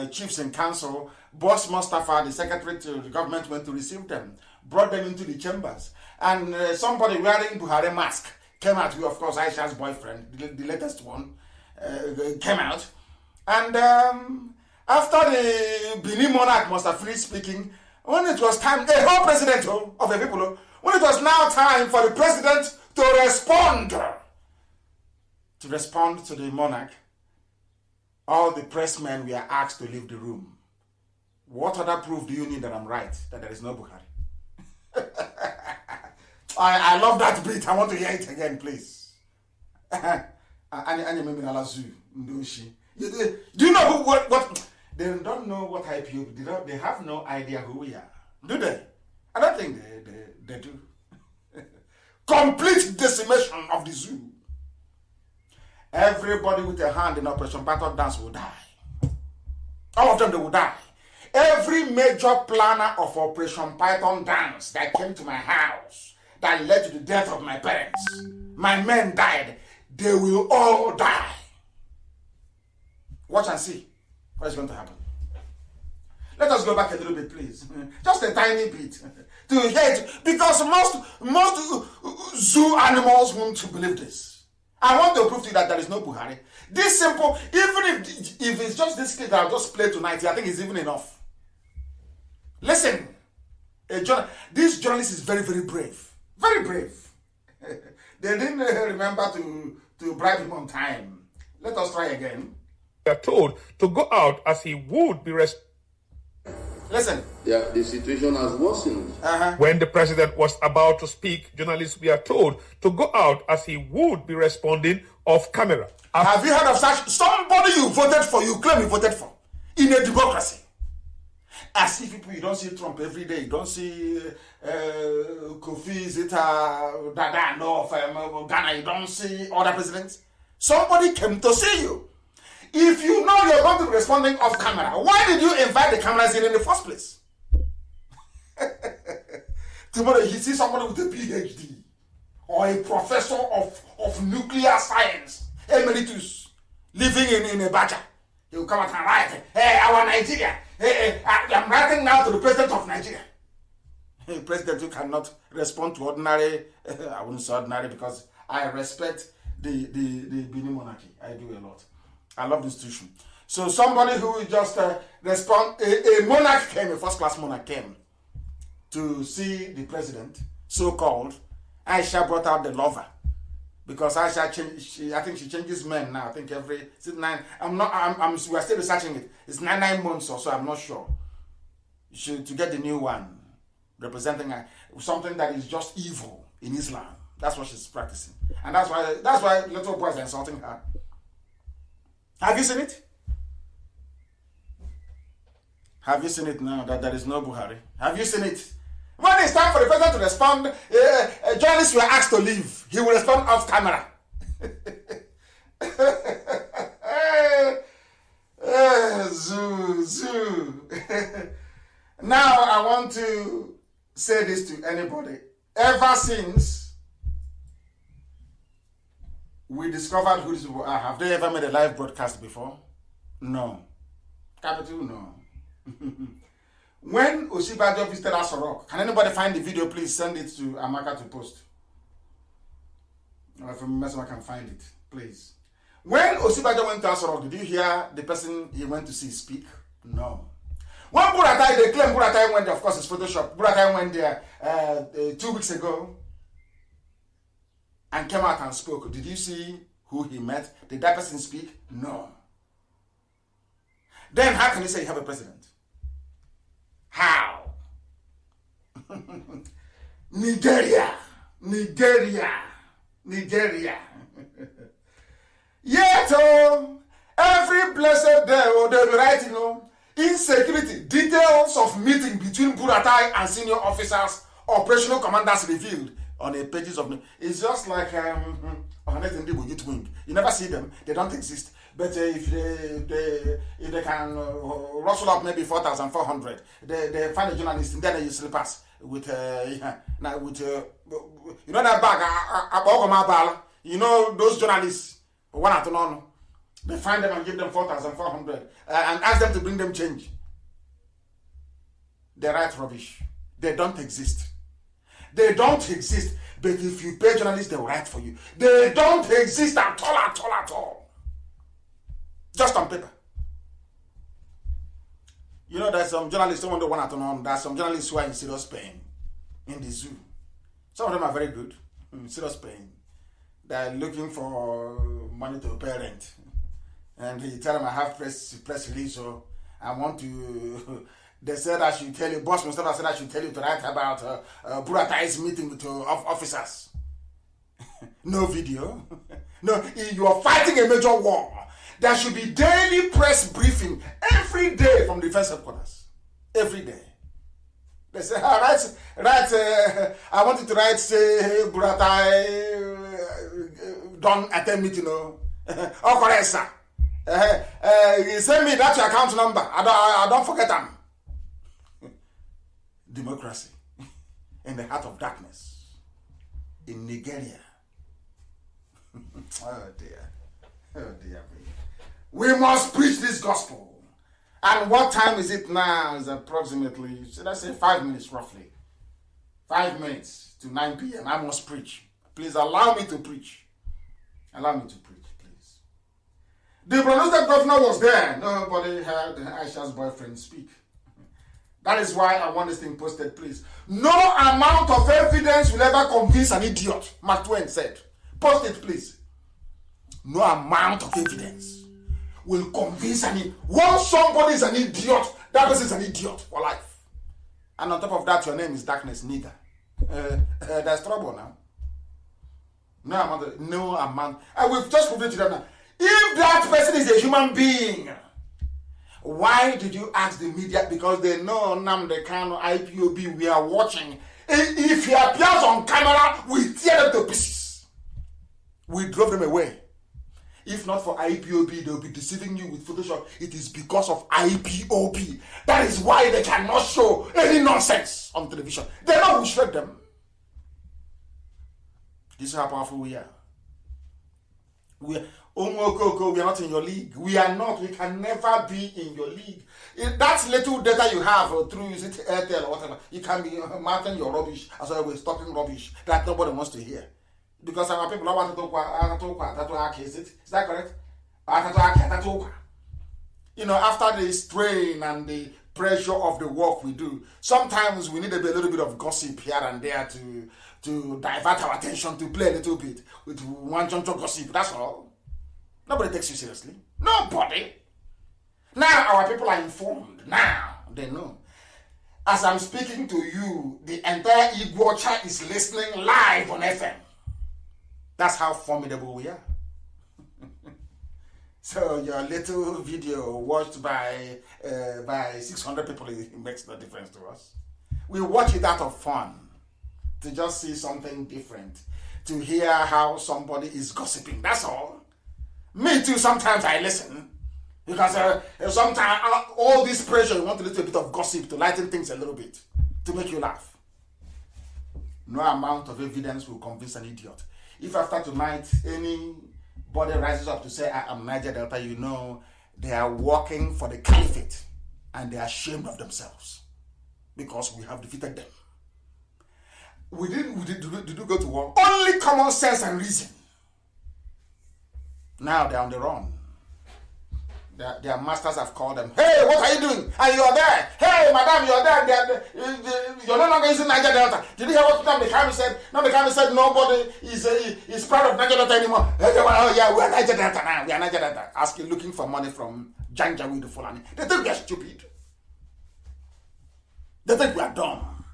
chiefs in council, Boss Mustafa, the secretary to the government, went to receive them, brought them into the chambers. And somebody wearing Buhari mask came out, who of course Aisha's boyfriend, the latest one, came out. And after the Benin monarch must have finished speaking, when it was time, the whole president of the people, when it was now time for the president to respond to the monarch, all the pressmen were asked to leave the room. What other proof do you need that I'm right, that there is no Buhari? I love that beat. I want to hear it again, please. Do you know what? They don't know what IPOB. They have no idea who we are. Do they? I don't think they do. Complete decimation of the zoo. Everybody with a hand in Operation Battle Dance will die. All of them, they will die. Every major planner of Operation Python Dance that came to my house, that led to the death of my parents, my men died, they will all die. Watch and see what is going to happen. Let us go back a little bit, please. Just a tiny bit. To hear it, because most zoo animals won't believe this. I want to prove to you that there is no Buhari. This simple, even if it's just this clip that I'll just play tonight, I think it's even enough. Listen, this journalist is very, very brave. Very brave. They didn't remember to bribe him on time. Let us try again. They are told to go out as he would be Listen. The situation has worsened. When the president was about to speak, journalists were told to go out as he would be responding off camera. Have you heard of such somebody you voted for, you claim you voted for, in a democracy? As if people, you don't see Trump every day, you don't see Kofi Zita, Dada, of Ghana, you don't see other presidents. Somebody came to see you. If you know you're going to be responding off camera, why did you invite the cameras in the first place? Tomorrow you see somebody with a PhD or a professor of nuclear science, emeritus, living in a badger. He will come out and write, hey, our Nigeria. Hey, I'm writing now to the president of Nigeria. A president who cannot respond to ordinary, I wouldn't say ordinary because I respect the Benin monarchy. I do a lot. I love the institution. So somebody who just respond, a monarch came, a first-class monarch came to see the president, so-called. Aisha brought out the lover because Aisha changed. I think she changes men now. I think every 9. We are still researching it. It's 9 months or so. I'm not sure. To get the new one, representing something that is just evil in Islam. That's what she's practicing, and that's why little boys are insulting her. Have you seen it? Have you seen it now that there is no Buhari? Have you seen it? When when it's time for the president to respond, journalists were asked to leave. He will respond off camera. Zoo. Now I want to say this to anybody. Ever since we discovered who these people are, have they ever made a live broadcast before? No. Capital, no. When Osibajo visited Aso Rock, can anybody find the video? Please send it to Amaka to post. Or if I can find it, please. When Osibajo went to Aso Rock, did you hear the person he went to see speak? No. When Buratai, they claim Buratai went there, of course it's Photoshop. Buratai went there 2 weeks ago and came out and spoke. Did you see who he met? Did that person speak? No. Then how can you say you have a president? How? Nigeria. Yet, every blessed day, they'll be writing, insecurity, details of meeting between Buratai and senior officers, operational commanders revealed on the pages of. It's just like youth wing. You never see them; they don't exist. But if they can rustle up maybe 4,400, they find a journalist and then you slippers with you know that bag, you know those journalists, one at none. They find them and give them 4,400 and ask them to bring them change. They write rubbish. They don't exist. They don't exist. But if you pay journalists, they will write for you. They don't exist at all. Just on paper. You know, there's some journalists, someone don't want to know, there's some journalists who are in serious pain in the zoo. Some of them are very good, in serious pain. They're looking for money to pay rent. And he tell them, I have press release, so I want to. They said I should tell you, Boss Mustafa said I should tell you to write about Buratai's meeting with officers. No video. No, you are fighting a major war. There should be daily press briefing every day from defense headquarters. Every day. They say, I want you to write, say, Buratai don't attend meeting, Oh, correct, sir. Send me that's your account number. I don't forget them. Democracy in the heart of darkness in Nigeria. Oh dear. We must preach this gospel. And what time is it now? It's approximately, should I say 5 minutes roughly? 5 minutes to 9 p.m. I must preach. Please allow me to preach. Allow me to preach, please. The Borno State governor was there. Nobody heard Aisha's boyfriend speak. That is why I want this thing posted, please. No amount of evidence will ever convince an idiot, Mark Twain said. Post it, please. No amount of evidence will convince once somebody is an idiot, that person is an idiot for life. And on top of that, your name is darkness, nigger. There's trouble now. No amount. And we've just proved it to them now. If that person is a human being, why did you ask the media? Because they know Nnamdi Kanu, IPOB, we are watching. If he appears on camera, we tear them to pieces. We drove them away. If not for IPOB, they'll be deceiving you with Photoshop. It is because of IPOB. That is why they cannot show any nonsense on television. They know we shred them. This is how powerful we are. We are not in your league. We are not. We can never be in your league. That little data you have through Airtel or whatever, you can be marking your rubbish as always, talking rubbish that nobody wants to hear. Because our people don't want to talk. Is that correct? You know, after the strain and the pressure of the work we do, sometimes we need a little bit of gossip here and there to divert our attention, to play a little bit with one jump gossip. That's all. Nobody takes you seriously. Nobody. Now our people are informed. Now they know. As I'm speaking to you, the entire Igbocha is listening live on FM. That's how formidable we are. So your little video watched by 600 people, it makes no difference to us. We watch it out of fun, to just see something different, to hear how somebody is gossiping. That's all. Me too, sometimes I listen. Because sometimes all this pressure, you want to listen to a bit of gossip to lighten things a little bit, to make you laugh. No amount of evidence will convince an idiot. If after tonight anybody rises up to say, I am Niger Delta, you know they are working for the caliphate and they are ashamed of themselves because we have defeated them. Did we go to war? Only common sense and reason. Now they're on the run. Their masters have called them. Hey, what are you doing? And you're there. Hey, madam, you're there. You're no longer using Niger Delta. Did you hear what Nnamdi Kanu said? Nnamdi Kanu said nobody is proud of Niger Delta anymore. Oh yeah, we are Niger Delta now. We are Niger Delta. Asking, looking for money from Janjaweed the Fulani. They think we are stupid. They think we are dumb.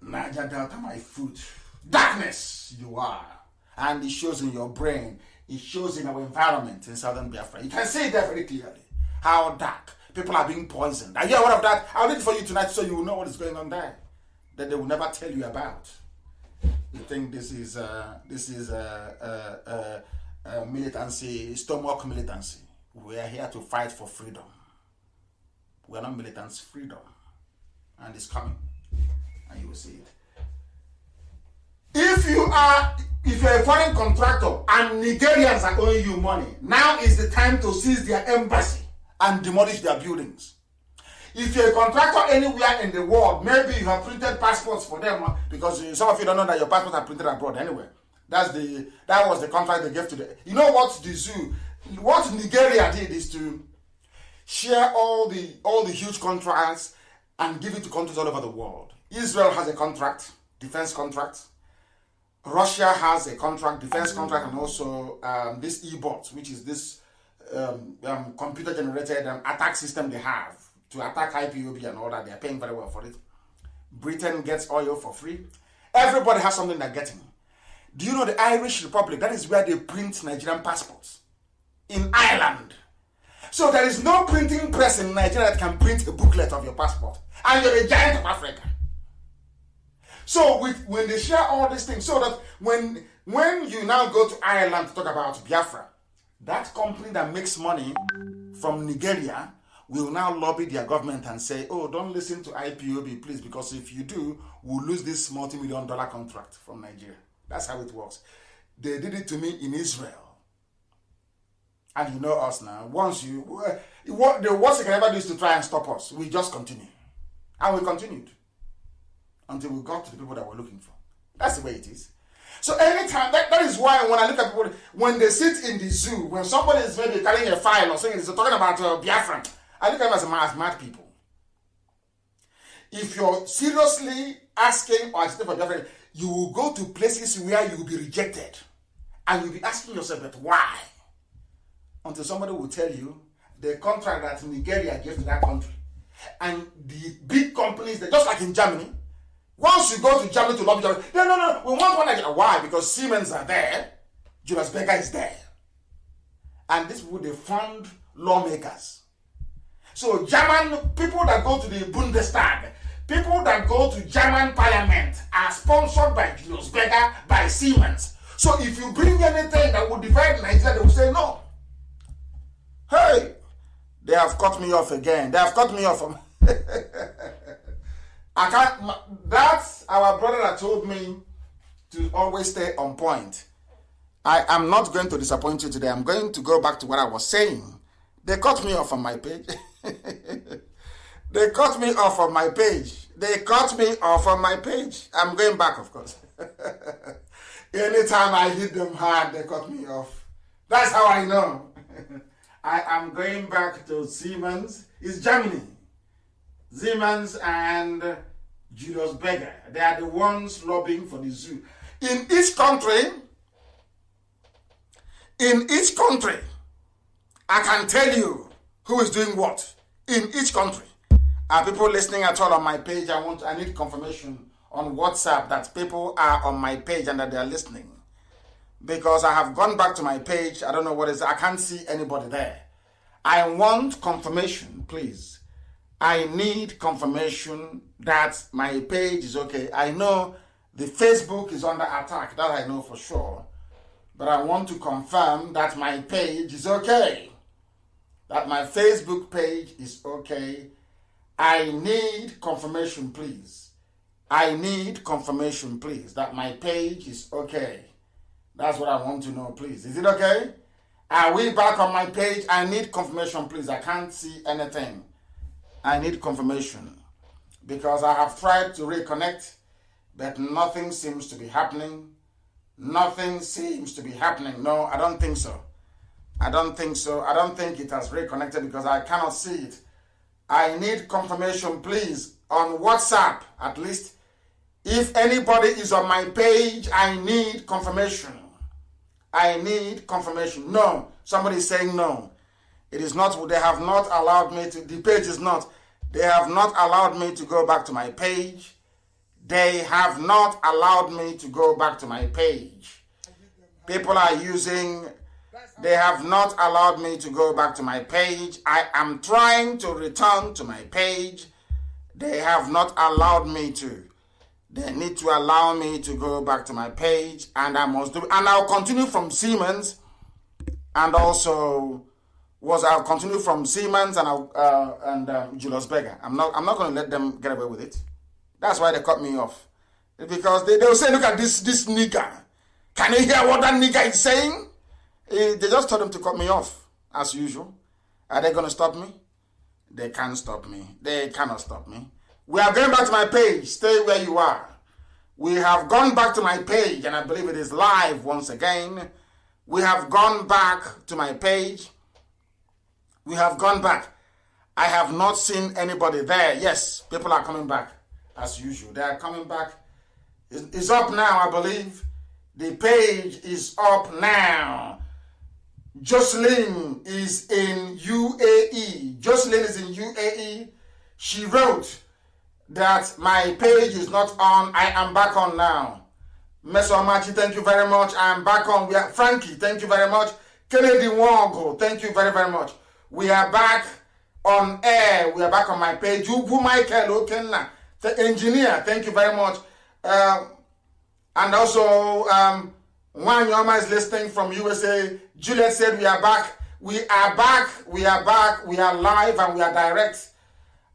Niger Delta, my food. Darkness, you are. And it shows in your brain. It shows in our environment in southern Biafra. You can see it there very clearly. How dark. People are being poisoned. Are you aware of that? I'll read it for you tonight so you will know what is going on there. That they will never tell you about. You think this is militancy, stomach militancy. We are here to fight for freedom. We are not militants, freedom. And it's coming. And you will see it. If you're a foreign contractor and Nigerians are owing you money, now is the time to seize their embassy and demolish their buildings. If you're a contractor anywhere in the world, maybe you have printed passports for them because some of you don't know that your passports are printed abroad anyway. That was the contract they gave to the. You know what the zoo? What Nigeria did is to share all the huge contracts and give it to countries all over the world. Israel has a contract, defense contract. Russia has a contract, defense contract, and also this e-bot, which is this computer-generated attack system they have to attack IPOB and all that. They're paying very well for it. Britain gets oil for free. Everybody has something they're getting. Do you know the Irish Republic? That is where they print Nigerian passports. In Ireland. So there is no printing press in Nigeria that can print a booklet of your passport. And you're a giant of Africa. So when they share all these things, so that when you now go to Ireland to talk about Biafra, that company that makes money from Nigeria will now lobby their government and say, oh, don't listen to IPOB, please, because if you do, we'll lose this multi-million-dollar contract from Nigeria. That's how it works. They did it to me in Israel. And you know us now. What the worst they can ever do is to try and stop us. We just continue. And we continued. Until we got to the people that we're looking for. That's the way it is. So anytime, that is why when I look at people, when they sit in the zoo, when somebody is maybe carrying a file or saying, they're talking about Biafra, I look at them as mad people. If you're seriously asking or asking for Biafra, you will go to places where you will be rejected. And you'll be asking yourself, but why? Until somebody will tell you the contract that Nigeria gave to that country. And the big companies, just like in Germany, once you go to Germany to lobby, no, we want one Nigeria. Why? Because Siemens are there, Julius Berger is there. And this would they fund lawmakers. So German people that go to the Bundestag, people that go to German parliament are sponsored by Julius Berger, by Siemens. So if you bring anything that would divide Nigeria, they will say no. Hey, they have cut me off again. They have cut me off from. I can't. That's our brother that told me to always stay on point. I am not going to disappoint you today. I'm going to go back to what I was saying. They cut me off on my page. They cut me off on my page. They cut me off on my page. I'm going back, of course. Anytime I hit them hard, they cut me off. That's how I know. I am going back to Siemens. It's Germany. Siemens and Julius Berger. They are the ones lobbying for the zoo. In each country, I can tell you who is doing what. In each country. Are people listening at all on my page? I need confirmation on WhatsApp that people are on my page and that they are listening. Because I have gone back to my page. I don't know what is. I can't see anybody there. I want confirmation, please. I need confirmation that my page is okay. I know the Facebook is under attack, that I know for sure. But I want to confirm that my page is okay. That my Facebook page is okay. I need confirmation, please. I need confirmation, please, that my page is okay. That's what I want to know, please. Is it okay? Are we back on my page? I need confirmation, please. I can't see anything. I need confirmation. Because I have tried to reconnect, but nothing seems to be happening. Nothing seems to be happening. No, I don't think so. I don't think so. I don't think it has reconnected because I cannot see it. I need confirmation, please, on WhatsApp, at least. If anybody is on my page, I need confirmation. I need confirmation. No. Somebody is saying no. It is not, they have not allowed me to, the page is not, they have not allowed me to go back to my page. They have not allowed me to go back to my page. People are using, they have not allowed me to go back to my page. I am trying to return to my page. They have not allowed me to. They need to allow me to go back to my page, and I must do it. And I'll continue from Siemens, and also I'll continue from Siemens and Julius Berger. I'm not going to let them get away with it. That's why they cut me off, because they'll say, "Look at this nigger. Can you hear what that nigger is saying?" They just told him to cut me off as usual. Are they going to stop me? They can't stop me. They cannot stop me. We are going back to my page. Stay where you are. We have gone back to my page, and I believe it is live once again. We have gone back to my page. We have gone back. I have not seen anybody there. Yes, people are coming back as usual. They are coming back. It's up now, I believe. The page is up now. Jocelyn is in UAE. Jocelyn is in UAE. She wrote that my page is not on. I am back on now. Meso Amachi, thank you very much. I am back on. We are Frankie, thank you very much. Kennedy Wongo, thank you very, very much. We are back on air. We are back on my page. Ubu Michael Okenna, the engineer, thank you very much. And also, Wanyoma is listening from USA. Juliet said we are back. We are back. We are back. We are live and we are direct.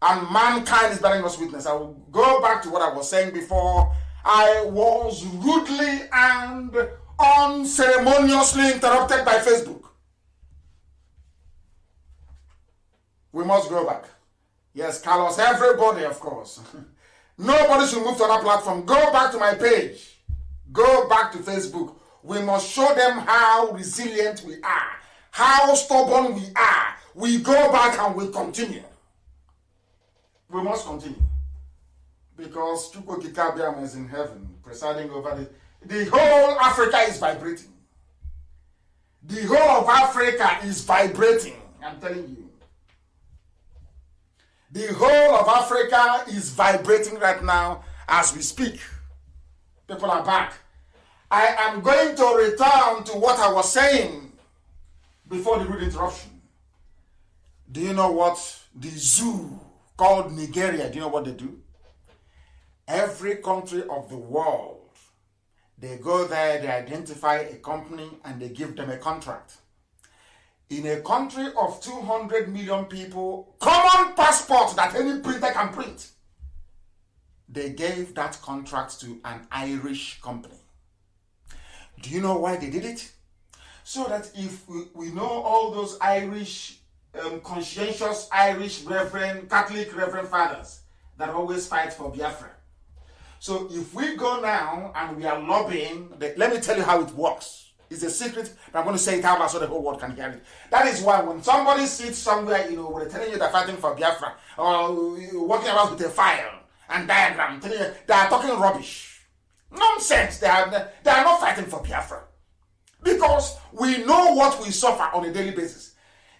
And mankind is bearing us witness. I will go back to what I was saying before. I was rudely and unceremoniously interrupted by Facebook. We must go back. Yes, Carlos, everybody, of course. Nobody should move to another platform. Go back to my page. Go back to Facebook. We must show them how resilient we are, how stubborn we are. We go back and we continue. We must continue. Because Chukwu Kikabiam is in heaven, presiding over this. The whole Africa is vibrating. The whole of Africa is vibrating, I'm telling you. The whole of Africa is vibrating right now as we speak. People are back. I am going to return to what I was saying before the rude interruption. Do you know what the zoo called Nigeria, do you know what they do? Every country of the world, they go there, they identify a company, and they give them a contract. In a country of 200 million people, common passport that any printer can print, they gave that contract to an Irish company. Do you know why they did it? So that if we know all those Irish, conscientious Irish Reverend, Catholic Reverend fathers that always fight for Biafra. So if we go now and we are lobbying, let me tell you how it works. It's a secret, but I'm going to say it out loud so the whole world can hear it. That is why when somebody sits somewhere, where they're telling you they're fighting for Biafra, or walking around with a file and diagram, telling you they are talking rubbish. Nonsense. They are not fighting for Biafra. Because we know what we suffer on a daily basis.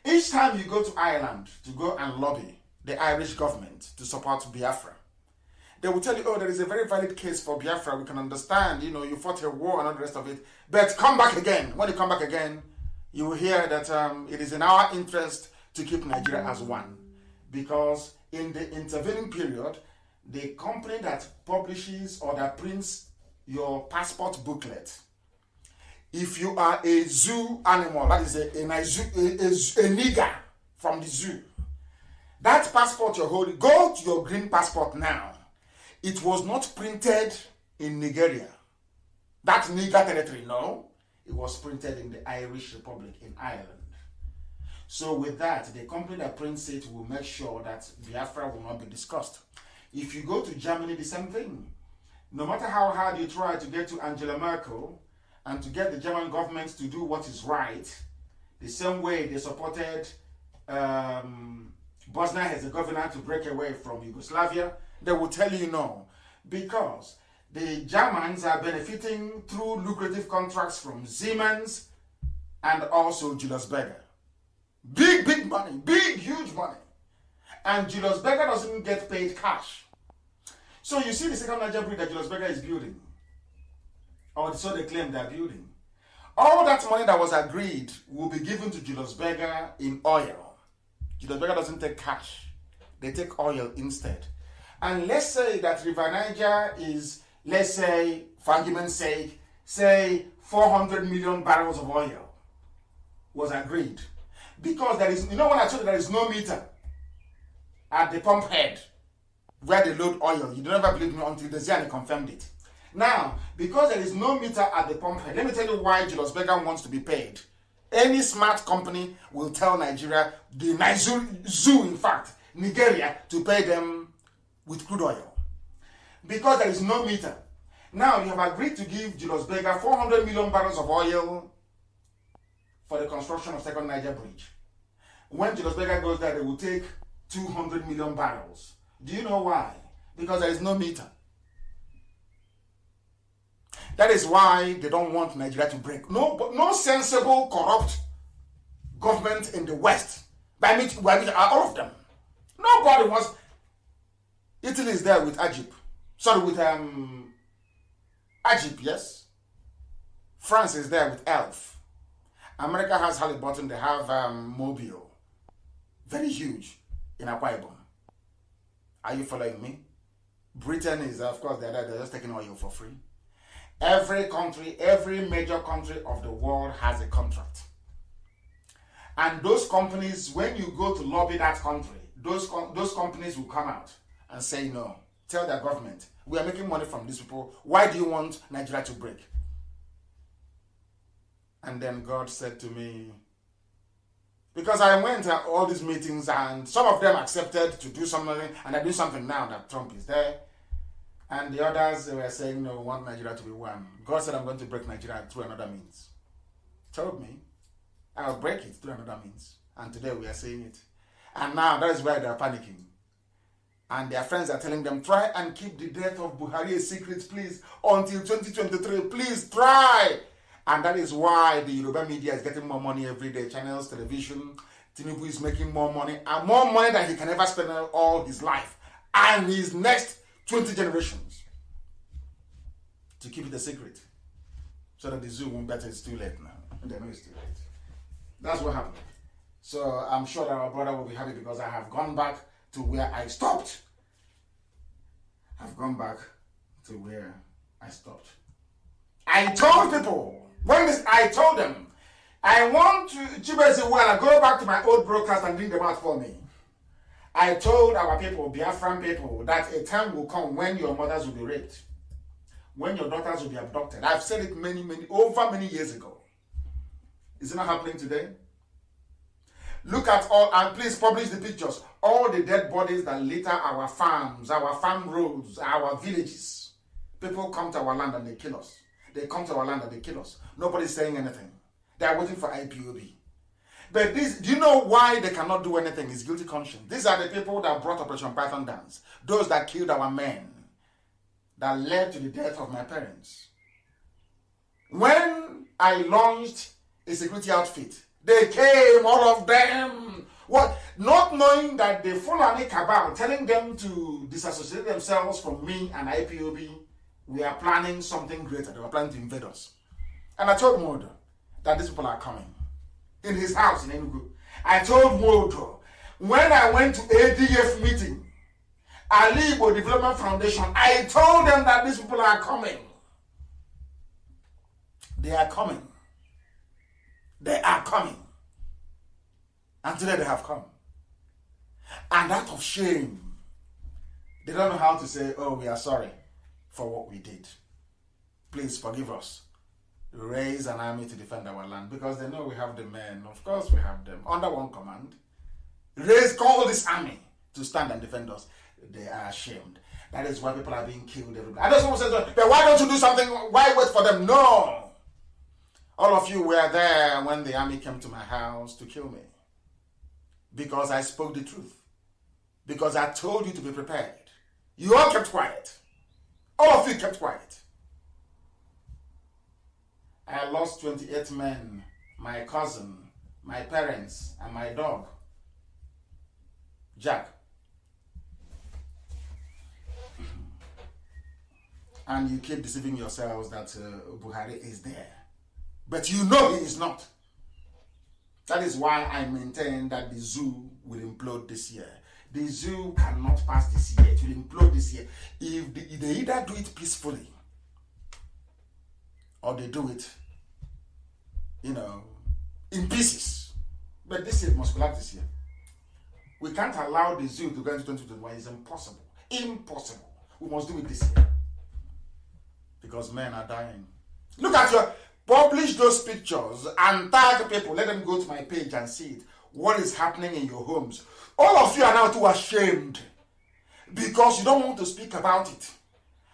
Each time you go to Ireland to go and lobby the Irish government to support Biafra, they will tell you, oh, there is a very valid case for Biafra. We can understand, you fought a war and all the rest of it. But come back again. When you come back again, you will hear that it is in our interest to keep Nigeria as one. because in the intervening period, the company that publishes or that prints your passport booklet, if you are a zoo animal, that is a nigger from the zoo, that passport you're holding, go to your green passport now. It was not printed in Nigeria, that nigger territory, no. It was printed in the Irish Republic, in Ireland. So with that, the company that prints it will make sure that Biafra will not be discussed. If you go to Germany, the same thing. No matter how hard you try to get to Angela Merkel and to get the German government to do what is right, the same way they supported Bosnia-Herzegovina to break away from Yugoslavia, they will tell you no. Because the Germans are benefiting through lucrative contracts from Siemens and also Julius Berger. Big money, huge money. And Julius Berger doesn't get paid cash. So you see the second Niger bridge that Julius Berger is building, or so they claim they're building. All that money that was agreed will be given to Julius Berger in oil. Julius Berger doesn't take cash. They take oil instead. And let's say that River Niger is, let's say, for argument's sake, say 400 million barrels of oil was agreed. Because there is, you know, when I told you there is no meter at the pump head where they load oil, you don't ever believe me until the Ziani confirmed it. Now, because there is no meter at the pump head, let me tell you why Julius Berger wants to be paid. Any smart company will tell Nigeria, the zoo, in fact, Nigeria, to pay them with crude oil. Because there is no meter. Now, you have agreed to give Julius Berger 400 million barrels of oil for the construction of second Niger bridge. When Julius Berger goes there, they will take 200 million barrels. Do you know why? Because there is no meter. That is why they don't want Nigeria to break. No sensible, corrupt government in the West, by which all of them. Nobody wants. Italy is there with Egypt. Sorry, with Egypt, yes. France is there with ELF. America has Halliburton, they have Mobile. Very huge in Akwa Ibom. Are you following me? Britain is, of course, they're just taking oil for free. Every country, every major country of the world has a contract. And those companies, when you go to lobby that country, those companies will come out and say no. Tell their government, we are making money from these people. Why do you want Nigeria to break? And then God said to me, because I went to all these meetings and some of them accepted to do something, and I do something now that Trump is there. And the others, they were saying, no, we want Nigeria to be one. God said, I'm going to break Nigeria through another means. Told me, I'll break it through another means. And today we are saying it. And now that is why they are panicking. And their friends are telling them, try and keep the death of Buhari a secret, please, until 2023. Please try. And that is why the Yoruba media is getting more money every day. Channels, television. Tinubu is making more money. And more money than he can ever spend all his life. And his next 20 generations. To keep it a secret. So that the zoo won't bet it's too late now. They know it's too late. That's what happened. So I'm sure that our brother will be happy because I have gone back to where I stopped. I've gone back to where I stopped. I told people, I told them, I want to, Chibese, well, go back to my old broadcast and bring them out for me. I told our people, Biafran people, that a time will come when your mothers will be raped, when your daughters will be abducted. I've said it over many years ago. Is it not happening today? Look at all, and please publish the pictures, all the dead bodies that litter our farms, our farm roads, our villages. People come to our land and they kill us. They come to our land and they kill us. Nobody's saying anything. They are waiting for IPOB. But this, do you know why they cannot do anything? It's guilty conscience. These are the people that brought Operation Python dance. Those that killed our men. That led to the death of my parents. When I launched a security outfit, they came, all of them. What? Not knowing that the Fulani cabal, telling them to disassociate themselves from me and IPOB, we are planning something greater. They were planning to invade us. And I told Modo that these people are coming. In his house in Enugu. I told Modo, When I went to ADF meeting, Ali Igbo Development Foundation, I told them that these people are coming. They are coming. They are coming. And today they have come. And out of shame, they don't know how to say, oh, we are sorry for what we did. Please forgive us. Raise an army to defend our land. Because they know we have the men. Of course we have them. Under one command. Call this army to stand and defend us. They are ashamed. That is why people are being killed everywhere. I just want to say, but why don't you do something? Why wait for them? No. All of you were there when the army came to my house to kill me. Because I spoke the truth. Because I told you to be prepared. You all kept quiet. All of you kept quiet. I lost 28 men, my cousin, my parents, and my dog, Jack. And you keep deceiving yourselves that Buhari is there. But you know he is not. That is why I maintain that the zoo will implode this year. The zoo cannot pass this year. It will implode this year. If they either do it peacefully or they do it, in pieces. But this year must collapse this year. We can't allow the zoo to go into 2021. It's impossible. Impossible. We must do it this year. Because men are dying. Look at publish those pictures and tag people. Let them go to my page and see it. What is happening in your homes. All of you are now too ashamed because you don't want to speak about it.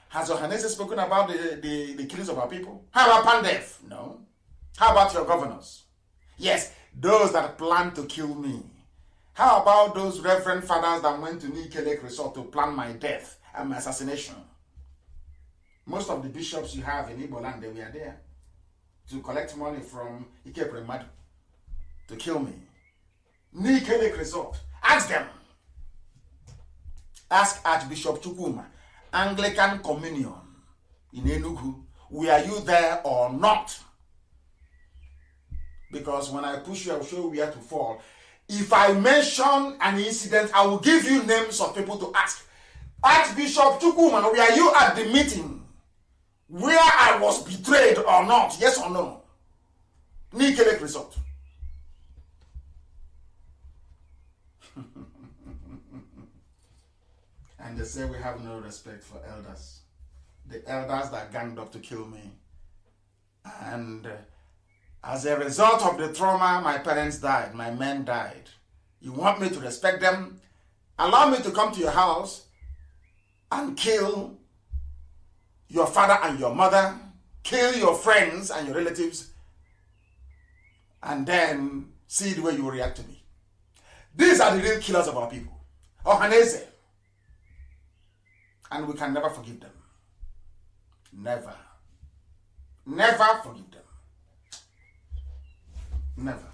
Has Ohanese spoken about the killings of our people? How about Pandef? No. How about your governors? Yes, those that plan to kill me. How about those reverend fathers that went to Nikelek Resort to plan my death and my assassination? Most of the bishops you have in Igbo land, they were there to collect money from Ike Premadu to kill me. Nikelek Resort. Ask them. Ask Archbishop Chukwuma, Anglican Communion in Enugu, were you there or not? Because when I push you, I will show you where to fall. If I mention an incident, I will give you names of people to ask. Archbishop Chukwuma, were you at the meeting where I was betrayed or not? Yes or no? Nikelek Resort. And they say we have no respect for elders. The elders that ganged up to kill me. And as a result of the trauma, my parents died, my men died. You want me to respect them? Allow me to come to your house and kill your father and your mother, kill your friends and your relatives, and then see the way you will react to me. These are the real killers of our people. Ohanese. And we can never forgive them. Never. Never forgive them. Never.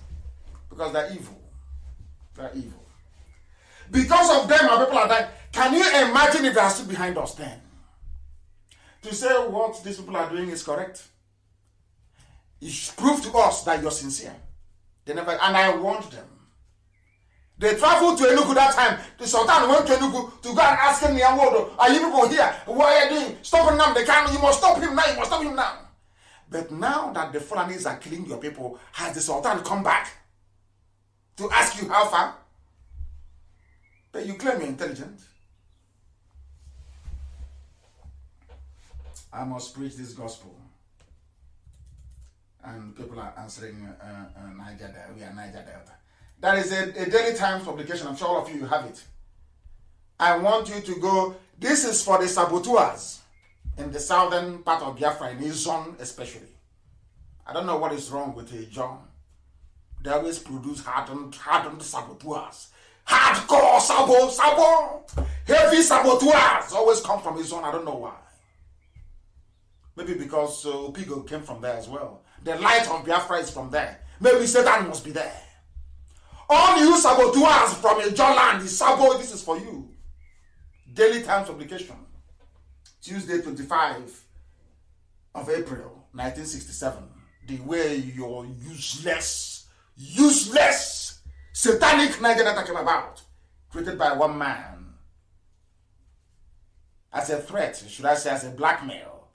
Because they're evil. They're evil. Because of them, our people are dying. Can you imagine if they are still behind us then? To say what these people are doing is correct. You should prove to us that you're sincere. They never, and I warned them. They traveled to Enugu that time. The Sultan went to Enugu to go and ask him, are you people here? What are you doing? Stop him now. They can't. You must stop him now. You must stop him now. But now that the Fulanis are killing your people, has the Sultan come back to ask you how far? But you claim you're intelligent. I must preach this gospel. And people are answering Niger Delta. We are Niger Delta. That is a Daily Times publication. I'm sure all of you have it. I want you to go. This is for the saboteurs in the southern part of Biafra, in Izon especially. I don't know what is wrong with John. They always produce hardened saboteurs. Hardcore sabo. Heavy saboteurs always come from Izon. I don't know why. Maybe because Pigo came from there as well. The light of Biafra is from there. Maybe Satan must be there. All you saboteurs from a John land, is sabo, this is for you. Daily Times publication. Tuesday, 25 of April, 1967. The way your useless satanic Niger Delta came about, created by one man as a threat, should I say as a blackmail.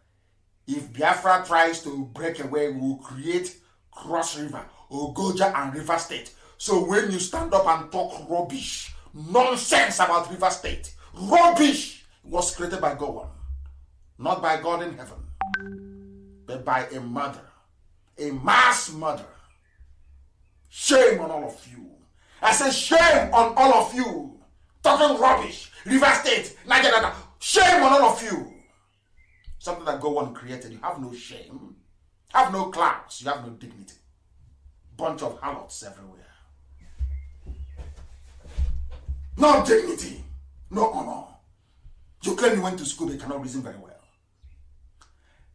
If Biafra tries to break away, we will create Cross River, Ogoja and River State. So when you stand up and talk rubbish, nonsense about River State, rubbish was created by God, not by God in heaven, but by a murder, a mass murder. Shame on all of you. I say shame on all of you. Talking rubbish, River State, Niger Delta. Shame on all of you. Something that God created. You have no shame. Have no class. You have no dignity. Bunch of harlots everywhere. No dignity. No honor. You claim you went to school, but you cannot reason very well.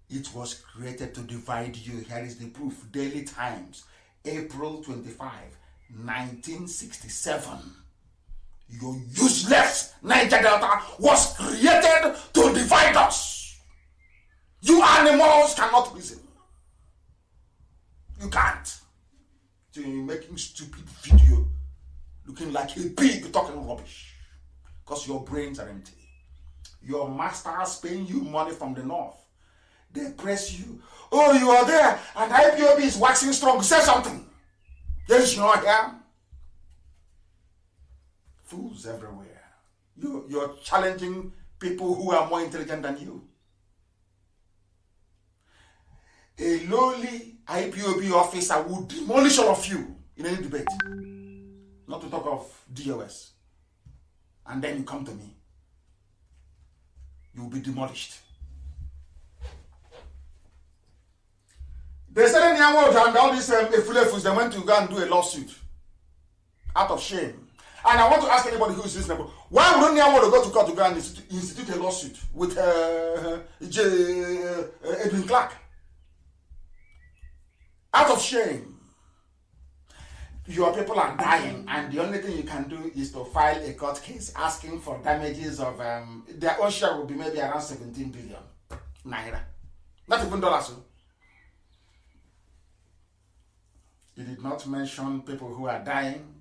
It was created to divide you. Here is the proof. Daily Times, April 25, 1967. Your useless Niger Delta was created to divide us. You animals cannot reason. You can't. So you're making stupid video, looking like a pig talking rubbish, because your brains are empty. Your masters paying you money from the north. They press you. Oh, you are there, and IPOB is waxing strong. Say something. Yes, you know here. Fools everywhere. You're challenging people who are more intelligent than you. A lowly IPOB officer would demolish all of you in any debate. Not to talk of DOS. And then you come to me. You will be demolished. They said in the world and all these Efulefus, they went to go and do a lawsuit out of shame. And I want to ask anybody who is reasonable, why would Nyawodo go to court to go and institute a lawsuit with Edwin Clark? Out of shame. Your people are dying, and the only thing you can do is to file a court case asking for damages of their own share will be maybe around 17 billion naira. Not even dollars. You did not mention people who are dying.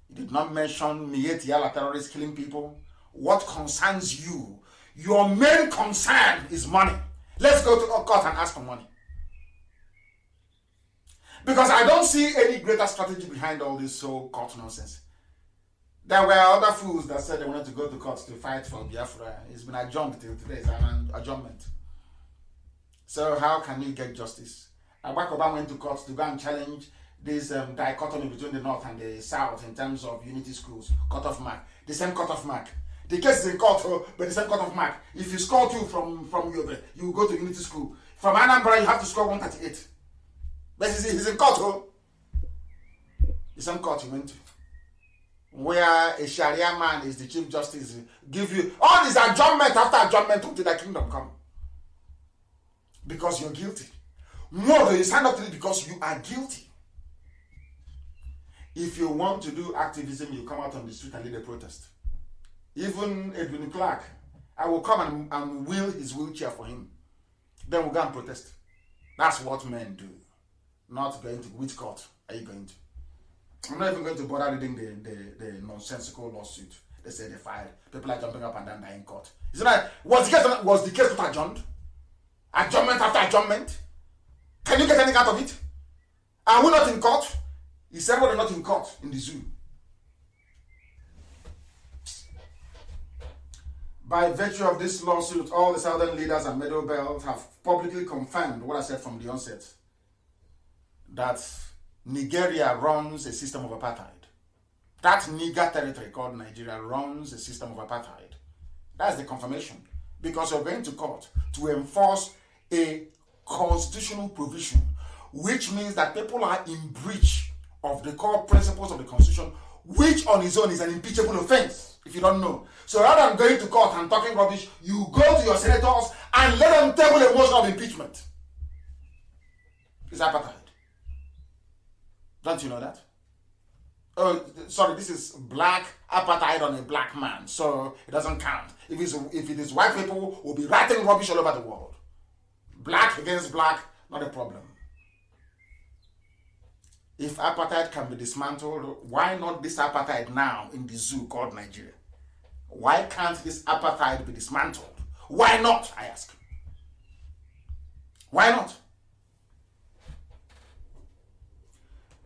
You did not mention Mieti Yala terrorists killing people. What concerns you? Your main concern is money. Let's go to a court and ask for money. Because I don't see any greater strategy behind all this whole court nonsense. There were other fools that said they wanted to go to court to fight for Biafra. It's been adjourned till today. It's an adjournment. So how can you get justice? Barack Obama went to court to go and challenge this dichotomy between the North and the South in terms of unity schools, cutoff mark. The same cutoff mark. The case is in court, but the same cutoff mark. If you score 2 from Yobe, you go to unity school. From Anambra, you have to score 138. But he's in court, the same court you went to, where a Sharia man is the Chief Justice, give you all this adjournment after adjournment until the kingdom come. Because you're guilty. No, you sign up to it because you are guilty. If you want to do activism, you come out on the street and lead a protest. Even Edwin Clark, I will come and wheel his wheelchair for him. Then we'll go and protest. That's what men do. Not going to which court are you going to? I'm not even going to bother reading the nonsensical lawsuit. They say they filed. People are jumping up and down in court. Isn't that was the case not adjourned? Adjournment after adjournment? Can you get anything out of it? Are we not in court? Is everybody not in court in the zoo? By virtue of this lawsuit, all the southern leaders and middle belt have publicly confirmed what I said from the onset, that Nigeria runs a system of apartheid. That Niger territory called Nigeria runs a system of apartheid. That's the confirmation. Because you're going to court to enforce a constitutional provision, which means that people are in breach of the core principles of the Constitution, which on its own is an impeachable offense, if you don't know. So rather than going to court and talking rubbish, you go to your senators and let them table a motion of impeachment. It's apartheid. Don't you know that? Oh, sorry, this is black apartheid on a black man, so it doesn't count. If it is white people, will be writing rubbish all over the world. Black against black, not a problem. If apartheid can be dismantled, why not this apartheid now in the zoo called Nigeria? Why can't this apartheid be dismantled? Why not, I ask? Why not?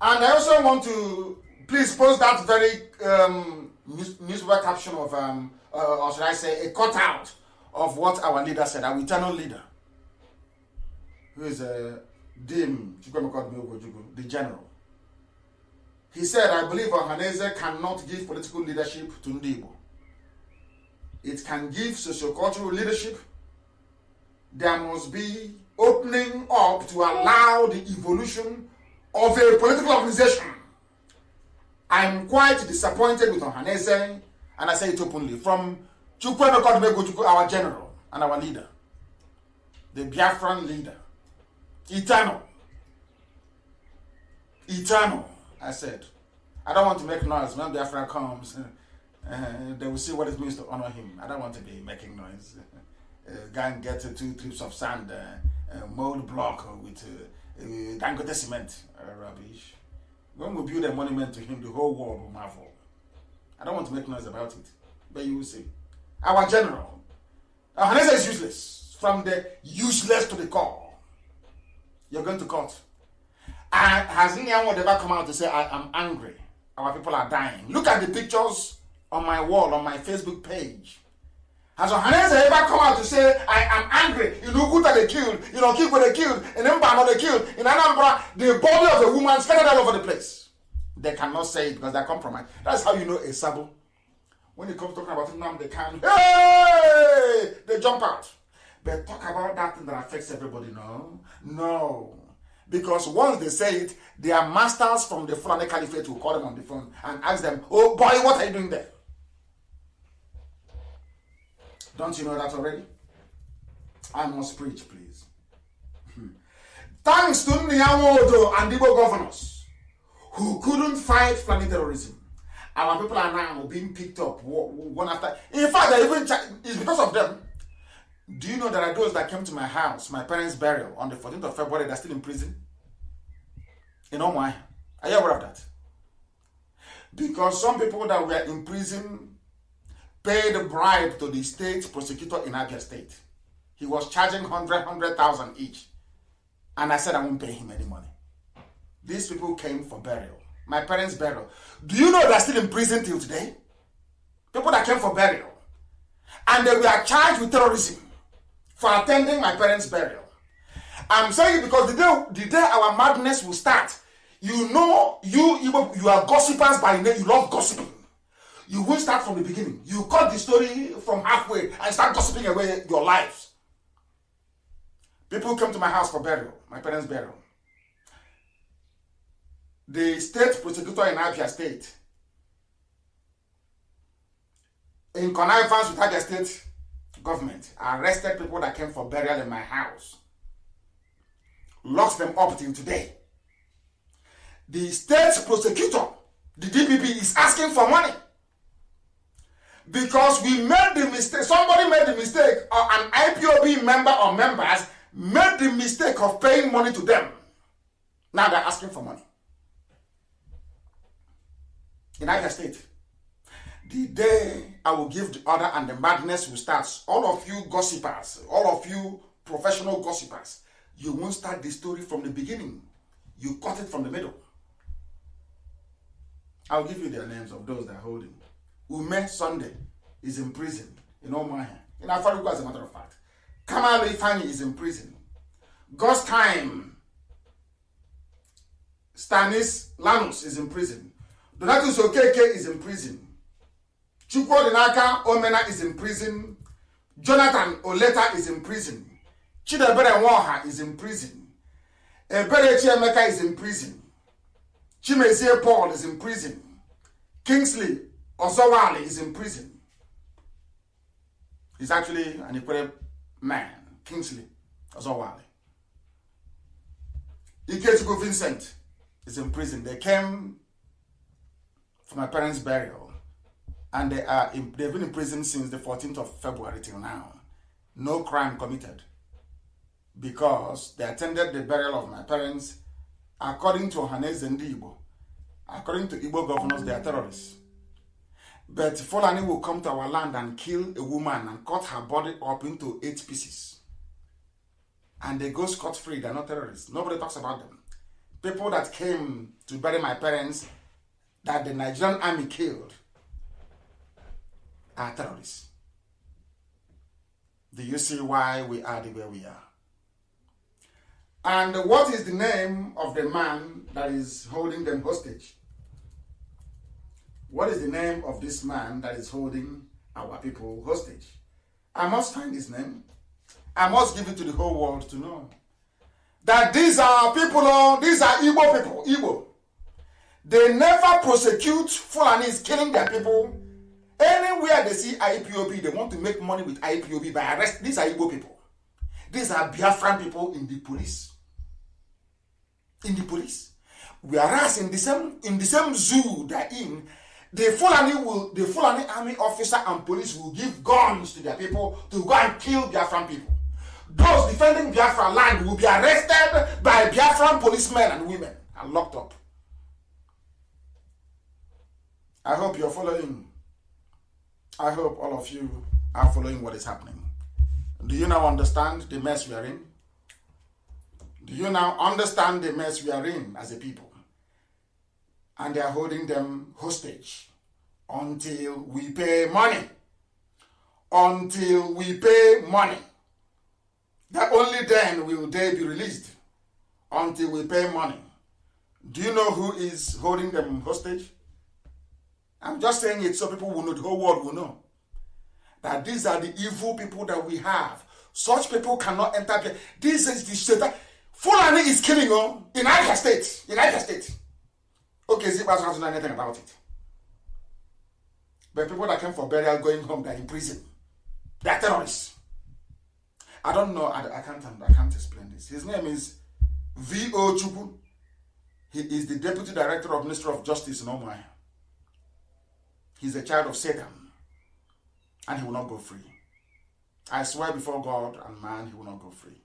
And I also want to please post that very newspaper caption of, or should I say, a cutout of what our leader said, our eternal leader, who is Dim, the general. He said, I believe Ohaneze cannot give political leadership to Ndibo. It can give sociocultural leadership. There must be opening up to allow the evolution of a political organization. I'm quite disappointed with Ohaneze, and I say it openly, from Chukwuemeka, our general and our leader, the Biafran leader, eternal, I said. I don't want to make noise. When Biafra comes, they will see what it means to honor him. I don't want to be making noise. Go and get 2 trips of sand, mold block with Dangote cement, rubbish. When we build a monument to him, the whole world will marvel. I don't want to make noise about it, but you will see. Our general, Ohaneze is useless. From the useless to the core. You're going to court. And has anyone ever come out to say, I am angry? Our people are dying. Look at the pictures on my wall, on my Facebook page. Has Ohaneze ever come out to say, I am angry? You know, Guta they killed, you know, Kiko they killed, in Mbano they killed, in Anambra, the body of the woman scattered all over the place. They cannot say it because they're compromised. That's how you know a sabo. When it comes talking about Nnamdi Kanu, hey, they jump out. But talk about that thing that affects everybody, no? No. Because once they say it, their masters from the Fulani Caliphate will call them on the phone and ask them, oh boy, what are you doing there? Don't you know that already? I must preach, please. Thanks to Nyawodo and Igbo governors who couldn't fight Fulani terrorism, our people are now being picked up one after. In fact, it's because of them. Do you know there are those that came to my house, my parents' burial, on the 14th of February, they're still in prison? In Omai. Are you aware of that? Because some people that were in prison paid a bribe to the state prosecutor in Abia State. He was charging 100,000 each. And I said I won't pay him any money. These people came for burial. My parents' burial. Do you know they're still in prison till today? People that came for burial. And they were charged with terrorism for attending my parents' burial. I'm saying it because the day our madness will start, you know, you are gossipers by name, you love gossiping. You will start from the beginning. You cut the story from halfway and start gossiping away your lives. People came to my house for burial, my parents' burial. The state prosecutor in Abia State, in connivance with Abia State government, arrested people that came for burial in my house. Locked them up till today. The state prosecutor, the DPP, is asking for money. Because we made the mistake, somebody made the mistake, or an IPOB member or members made the mistake of paying money to them. Now they're asking for money. In Abia State. The day I will give the order and the madness will start, all of you gossipers, all of you professional gossipers, you won't start the story from the beginning. You cut it from the middle. I'll give you their names of those that are holding. Ume Sunday is in prison in Omaha. In Afarugu, as a matter of fact. Kamal Ifani is in prison. God's Time Stanis Lanus is in prison. Donatus Okeke is in prison. Chukwu Dinaka Omena is in prison. Jonathan Oleta is in prison. Chidebere Nwaha is in prison. Ebere Chiemeka is in prison. Chimezie Paul is in prison. Kingsley Osowale is in prison. He's actually an equated man. Kingsley Osowale. Ikechukwu Vincent is in prison. They came for my parents' burial. And they've been in prison since the 14th of February till now. No crime committed. Because they attended the burial of my parents According to Nnamdi Kanu, according to Igbo governors, they are terrorists. But Fulani will come to our land and kill a woman and cut her body up into 8 pieces. And they go scot-free. They're not terrorists. Nobody talks about them. People that came to bury my parents that the Nigerian army killed are terrorists. Do you see why we are the way we are? And what is the name of the man that is holding them hostage? What is the name of this man that is holding our people hostage? I must find his name. I must give it to the whole world to know that these are people, these are Igbo people, Igbo. They never prosecute Fulanis killing their people. Anywhere they see IPOB, they want to make money with IPOB by arrest. These are Igbo people. These are Biafran people in the police. In the police. Whereas in the same zoo they're in, the Fulani army officer and police will give guns to their people to go and kill Biafran people. Those defending Biafra land will be arrested by Biafran policemen and women and locked up. I hope you're following. I hope all of you are following what is happening. Do you now understand the mess we are in? Do you now understand the mess we are in as a people? And they are holding them hostage until we pay money. Until we pay money. That only then will they be released. Until we pay money. Do you know who is holding them hostage? I'm just saying it so people will know, the whole world will know. That these are the evil people that we have. Such people cannot enter. This is the state. Fulani is killing in Niger State. In Niger State. Okay, Zimbabwe doesn't know anything about it. But people that came for burial going home, they're in prison. They're terrorists. I don't know. I can't explain this. His name is V.O. Chukwu. He is the Deputy Director of Ministry of Justice in Omai. He's a child of Satan. And he will not go free. I swear before God and man, he will not go free.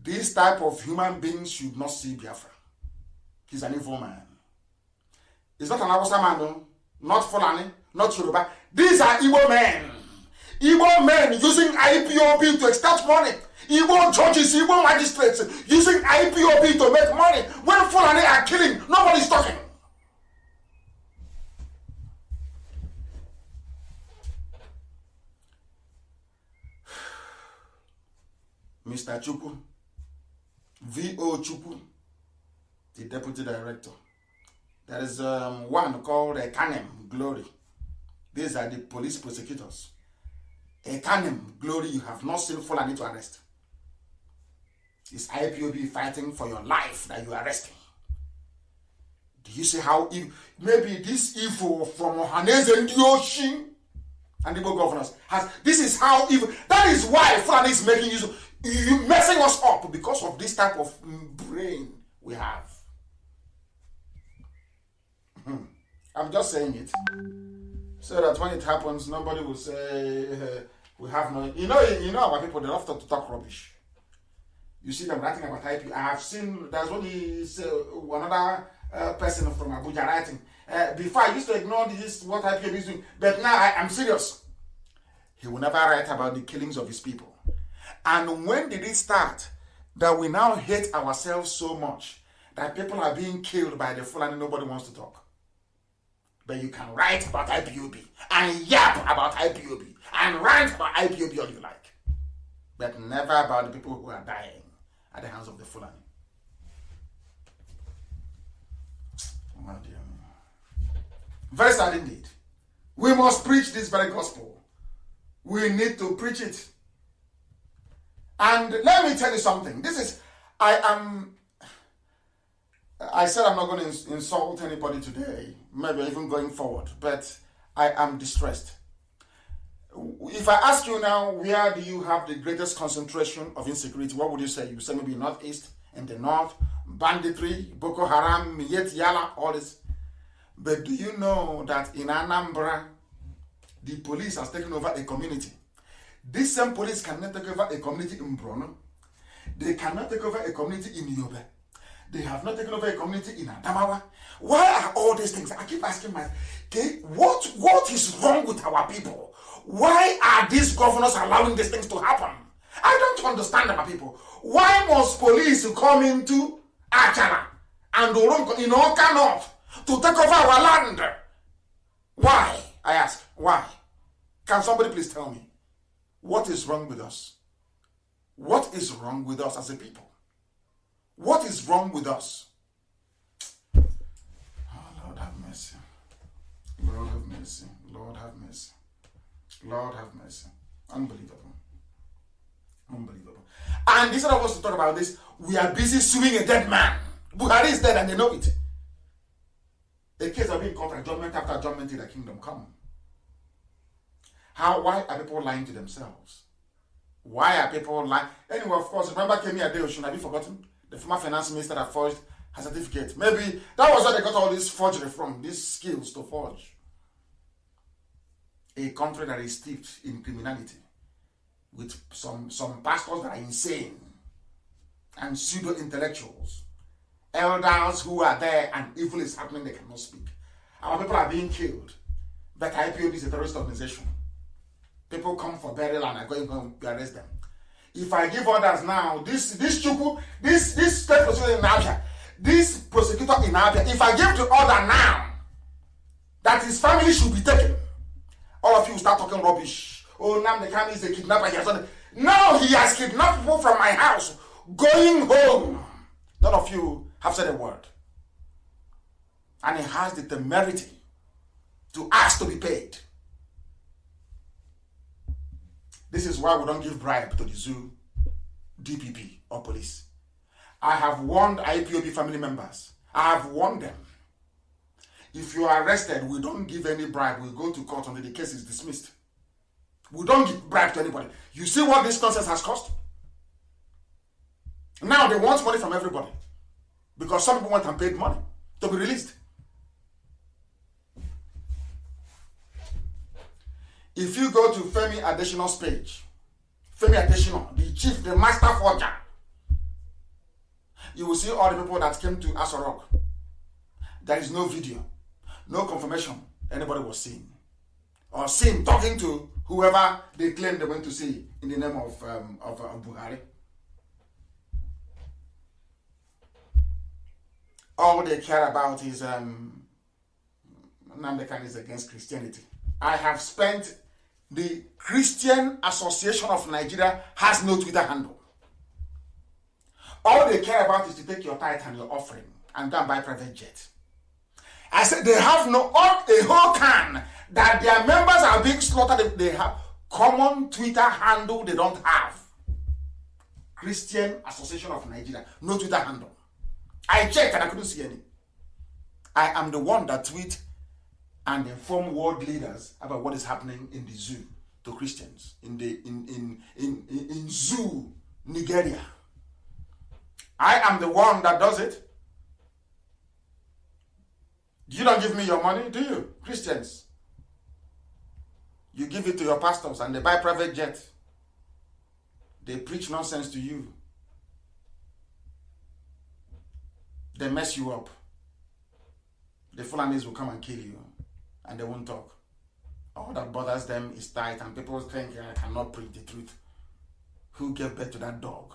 This type of human being should not see Biafra. He's an evil man. He's not an Hausa man, no. Not Fulani, not Yoruba. These are Igbo men. Igbo men using IPOB to extract money. Igbo judges, Igbo magistrates using IPOB to make money. When Fulani are killing, nobody's talking. Mr. Chukwu, V.O. Chukwu, the Deputy Director. There is one called Ekanem Glory. These are the police prosecutors. Ekanem Glory, you have not seen Fulani to arrest. It's IPOB fighting for your life that you are arresting. Do you see how maybe this evil from Nnamdi Kanu and the Igbo governors has, this is how evil, that is why Fulani is making you messing us up because of this type of brain we have. I'm just saying it so that when it happens, nobody will say we have no. You know our people, they love to talk rubbish. You see them writing about IP. I have seen there's only another person from Abuja writing. Before I used to ignore this what IPOB is doing, but now I'm serious. He will never write about the killings of his people. And when did it start that we now hate ourselves so much that people are being killed by the Fulani, nobody wants to talk? But you can write about IPOB and yap about IPOB and rant about IPOB all you like. But never about the people who are dying at the hands of the Fulani. Oh dear me. Very sad indeed. We must preach this very gospel. We need to preach it. And let me tell you something. I said I'm not going to insult anybody today, maybe even going forward, but I am distressed. If I ask you now, where do you have the greatest concentration of insecurity, what would you say? You say maybe Northeast, in the North, banditry, Boko Haram, Miyet Yala, all this. But do you know that in Anambra, the police has taken over a community? This same police cannot take over a community in Bruno. They cannot take over a community in Yobe. They have not taken over a community in Adamawa. Why are all these things? I keep asking myself, okay, what is wrong with our people? Why are these governors allowing these things to happen? I don't understand our people. Why must police come into Achala and Orunko in Oka North to take over our land? Why? I ask, why? Can somebody please tell me? What is wrong with us? What is wrong with us as a people? What is wrong with us? Oh, Lord have mercy. Lord have mercy. Lord have mercy. Lord have mercy. Unbelievable. Unbelievable. And instead of us to talk about this, we are busy suing a dead man. Buhari is dead and they know it. A case of being caught at judgment after judgment in the kingdom come. Why are people lying to themselves? Why are people lying? Anyway, of course, remember Kemi Adeosun, have you forgotten? The former finance minister that forged her certificate. Maybe that was where they got all this forgery from, these skills to forge. A country that is steeped in criminality, with some pastors that are insane, and pseudo-intellectuals, elders who are there and evil is happening, they cannot speak. Our people are being killed. But IPOB is a terrorist organization. People come for burial and are going to arrest them. If I give orders now, this state prosecutor in Abia, this prosecutor in Abia, if I give the order now that his family should be taken, all of you start talking rubbish. Oh, Nnamdi Kanu is a kidnapper. He has done it. No, he has kidnapped people from my house, going home. None of you have said a word. And he has the temerity to ask to be paid. This is why we don't give bribe to the zoo, DPP, or police. I have warned IPOB family members. I have warned them. If you are arrested, we don't give any bribe. We go to court until the case is dismissed. We don't give bribe to anybody. You see what this nonsense has cost? Now they want money from everybody. Because some people went and paid money to be released. If you go to Femi Adesina's page, Femi Adesina, the chief, the master forger, you will see all the people that came to Aso Rock. There is no video, no confirmation anybody was seen. Or seen talking to whoever they claim they went to see in the name of Buhari. All they care about is Nnamdi Kanu is against Christianity. I have spent, the Christian Association of Nigeria has no Twitter handle. All they care about is to take your tithe and your offering and go and buy private jet. I said they have a whole can that their members are being slaughtered. They have common Twitter handle they don't have. Christian Association of Nigeria, no Twitter handle. I checked and I couldn't see any. I am the one that tweet and inform world leaders about what is happening in the zoo to Christians in zoo Nigeria. I am the one that does it. You don't give me your money, do you, Christians? You give it to your pastors and they buy private jet. They preach nonsense to you. They mess you up. The Fulanis will come and kill you. And they won't talk. All that bothers them is tithe, and people think I cannot preach the truth. Who gave birth to that dog?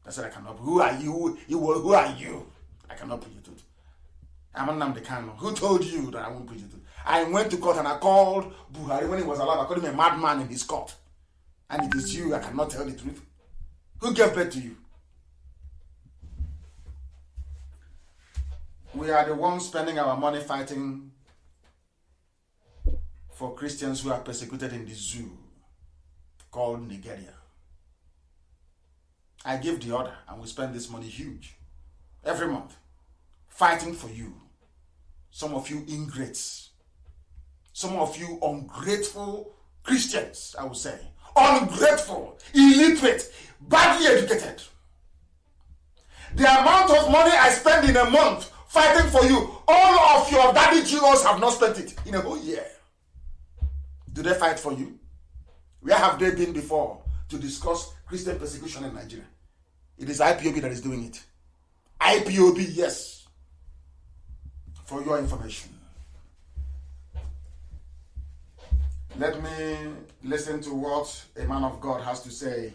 I said I cannot. Who are you? Who are you? I cannot preach the truth. I'm Nnamdi Kanu. Who told you that I won't preach the truth? I went to court and I called Buhari when he was alive. I called him a madman in his court. And it is you, I cannot tell the truth. Who gave birth to you? We are the ones spending our money fighting for Christians who are persecuted in the zoo called Nigeria. I give the order and we spend this money huge every month fighting for you. Some of you ingrates, some of you ungrateful Christians, I would say. Ungrateful, illiterate, badly educated. The amount of money I spend in a month fighting for you, all of your daddy GOs have not spent it in a whole year. Do they fight for you? Where have they been before to discuss Christian persecution in Nigeria? It is IPOB that is doing it. IPOB, yes. For your information. Let me listen to what a man of God has to say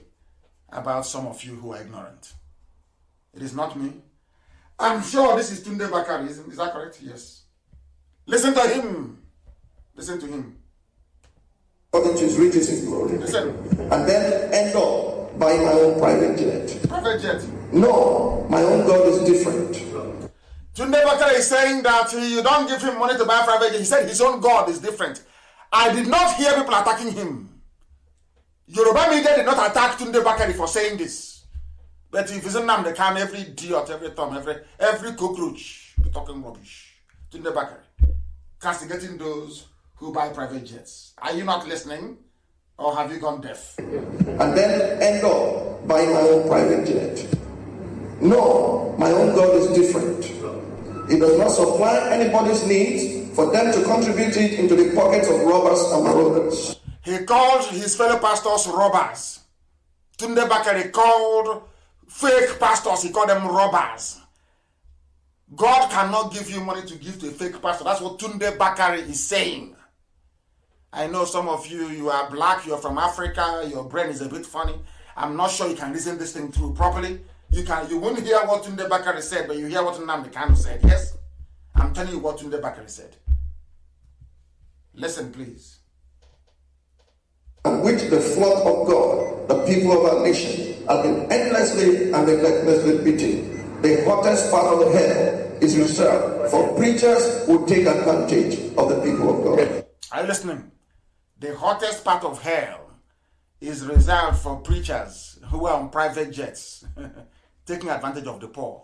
about some of you who are ignorant. It is not me. I'm sure this is Tunde Bakari, is that correct? Yes. Listen to him. Listen to him. According to his riches in glory. Listen. And then end up buying my own private jet. Private jet. No, my own God is different. Tunde Bakari is saying that you don't give him money to buy a private jet. He said his own God is different. I did not hear people attacking him. Yoruba media did not attack Tunde Bakari for saying this. But if it's Nnamdi Kanu, every idiot, every thumb, every cockroach be talking rubbish. Tunde Bakari castigating those who buy private jets. Are you not listening? Or have you gone deaf? And then end up buying my own private jet. No, my own God is different. He does not supply anybody's needs for them to contribute it into the pockets of robbers and marauders. He called his fellow pastors robbers. Tunde Bakari called fake pastors, he called them robbers. God cannot give you money to give to a fake pastor. That's what Tunde Bakari is saying. I know some of you, you are black, you're from Africa, your brain is a bit funny. I'm not sure you can listen this thing through properly. You won't hear what Tunde Bakari said, but you hear what Nnamdi Kanu said, yes? I'm telling you what Tunde Bakari said. Listen, please. And which the flock of God, the people of our nation, have been endlessly and relentlessly beaten. The hottest part of the hell is reserved for preachers who take advantage of the people of God. Are you listening? The hottest part of hell is reserved for preachers who are on private jets, taking advantage of the poor.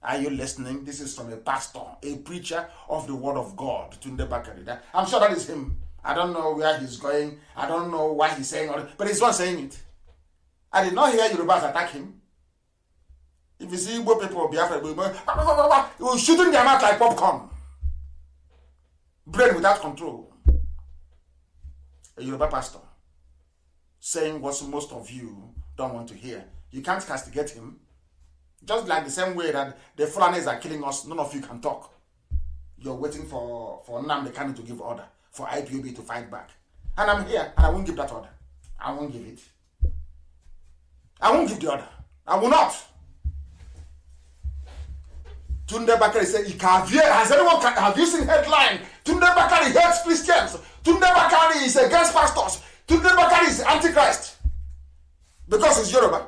Are you listening? This is from a pastor, a preacher of the word of God, Tunde Bakari. I'm sure that is him. I don't know where he's going. I don't know why he's saying all it, but he's not saying it. I did not hear Yorubas attack him. If you see Igbo people, Biafra, he was shooting their mouth like popcorn. Brain without control. A Yoruba pastor saying what most of you don't want to hear. You can't castigate him. Just like the same way that the Fulanis are killing us, none of you can talk. You're waiting for Nnamdi Kanu to give order, for IPOB to fight back. And I'm here, and I won't give that order. I won't give it. I won't give the order. I will not. Tunde Bakari said, has anyone, have you seen headline? Tunde Bakari hates Christians. Tunde Bakari is against pastors. Tunde Bakari is Antichrist. Because he's Yoruba.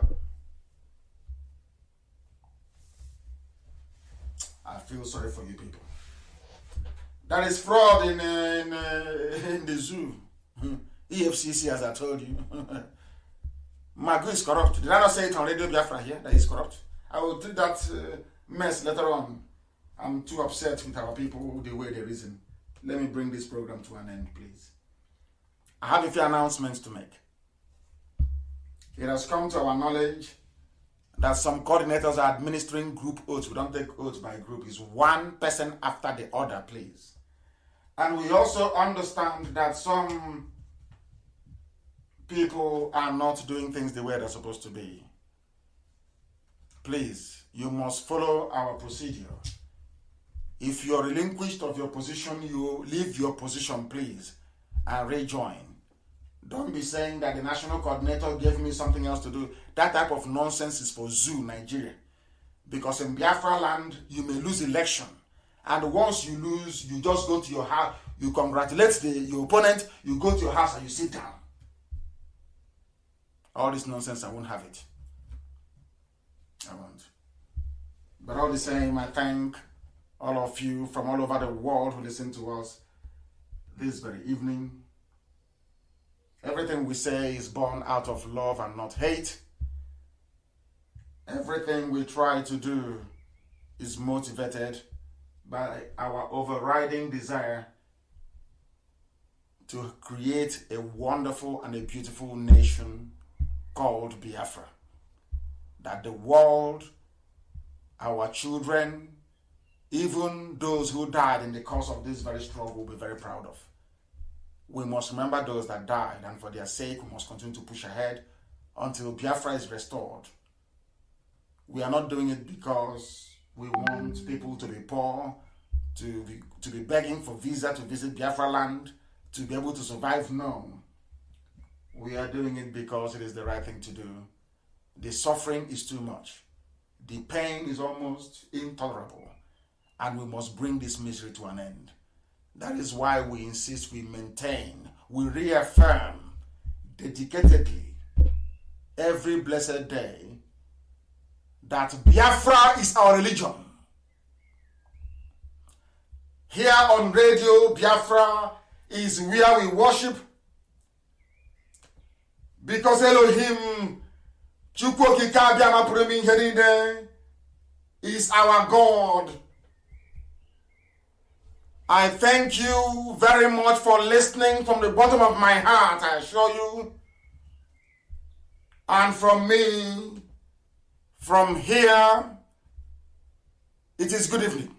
I feel sorry for you people. That is fraud in the zoo. EFCC, as I told you. Magu is corrupt. Did I not say it on Radio Biafra here that he's corrupt? I will do that mess later on. I'm too upset with our people, the way they reason. Let me bring this program to an end, please. I have a few announcements to make. It has come to our knowledge that some coordinators are administering group oaths. We don't take oaths by group. It's one person after the other, please. And we also understand that some people are not doing things the way they're supposed to be. Please, you must follow our procedure. If you're relinquished of your position, you leave your position, please, and rejoin. Don't be saying that the national coordinator gave me something else to do. That type of nonsense is for Zoo, Nigeria. Because in Biafra land, you may lose election. And once you lose, you just go to your house, you congratulate your opponent, you go to your house and you sit down. All this nonsense, I won't have it. I won't. But all the same, I thank all of you from all over the world who listen to us this very evening. Everything we say is born out of love and not hate. Everything we try to do is motivated by our overriding desire to create a wonderful and a beautiful nation called Biafra. That the world, our children, even those who died in the course of this very struggle will be very proud of. We must remember those that died, and for their sake, we must continue to push ahead until Biafra is restored We are not doing it because we want people to be poor, to be begging for visa to visit Biafra land, to be able to survive. No. We are doing it because it is the right thing to do. The suffering is too much. The pain is almost intolerable. And we must bring this misery to an end. That is why we insist, we maintain, we reaffirm dedicatedly every blessed day that Biafra is our religion. Here on radio, Biafra is where we worship, because Elohim is our God. I thank you very much for listening from the bottom of my heart, I assure you. And from me, from here, it is good evening.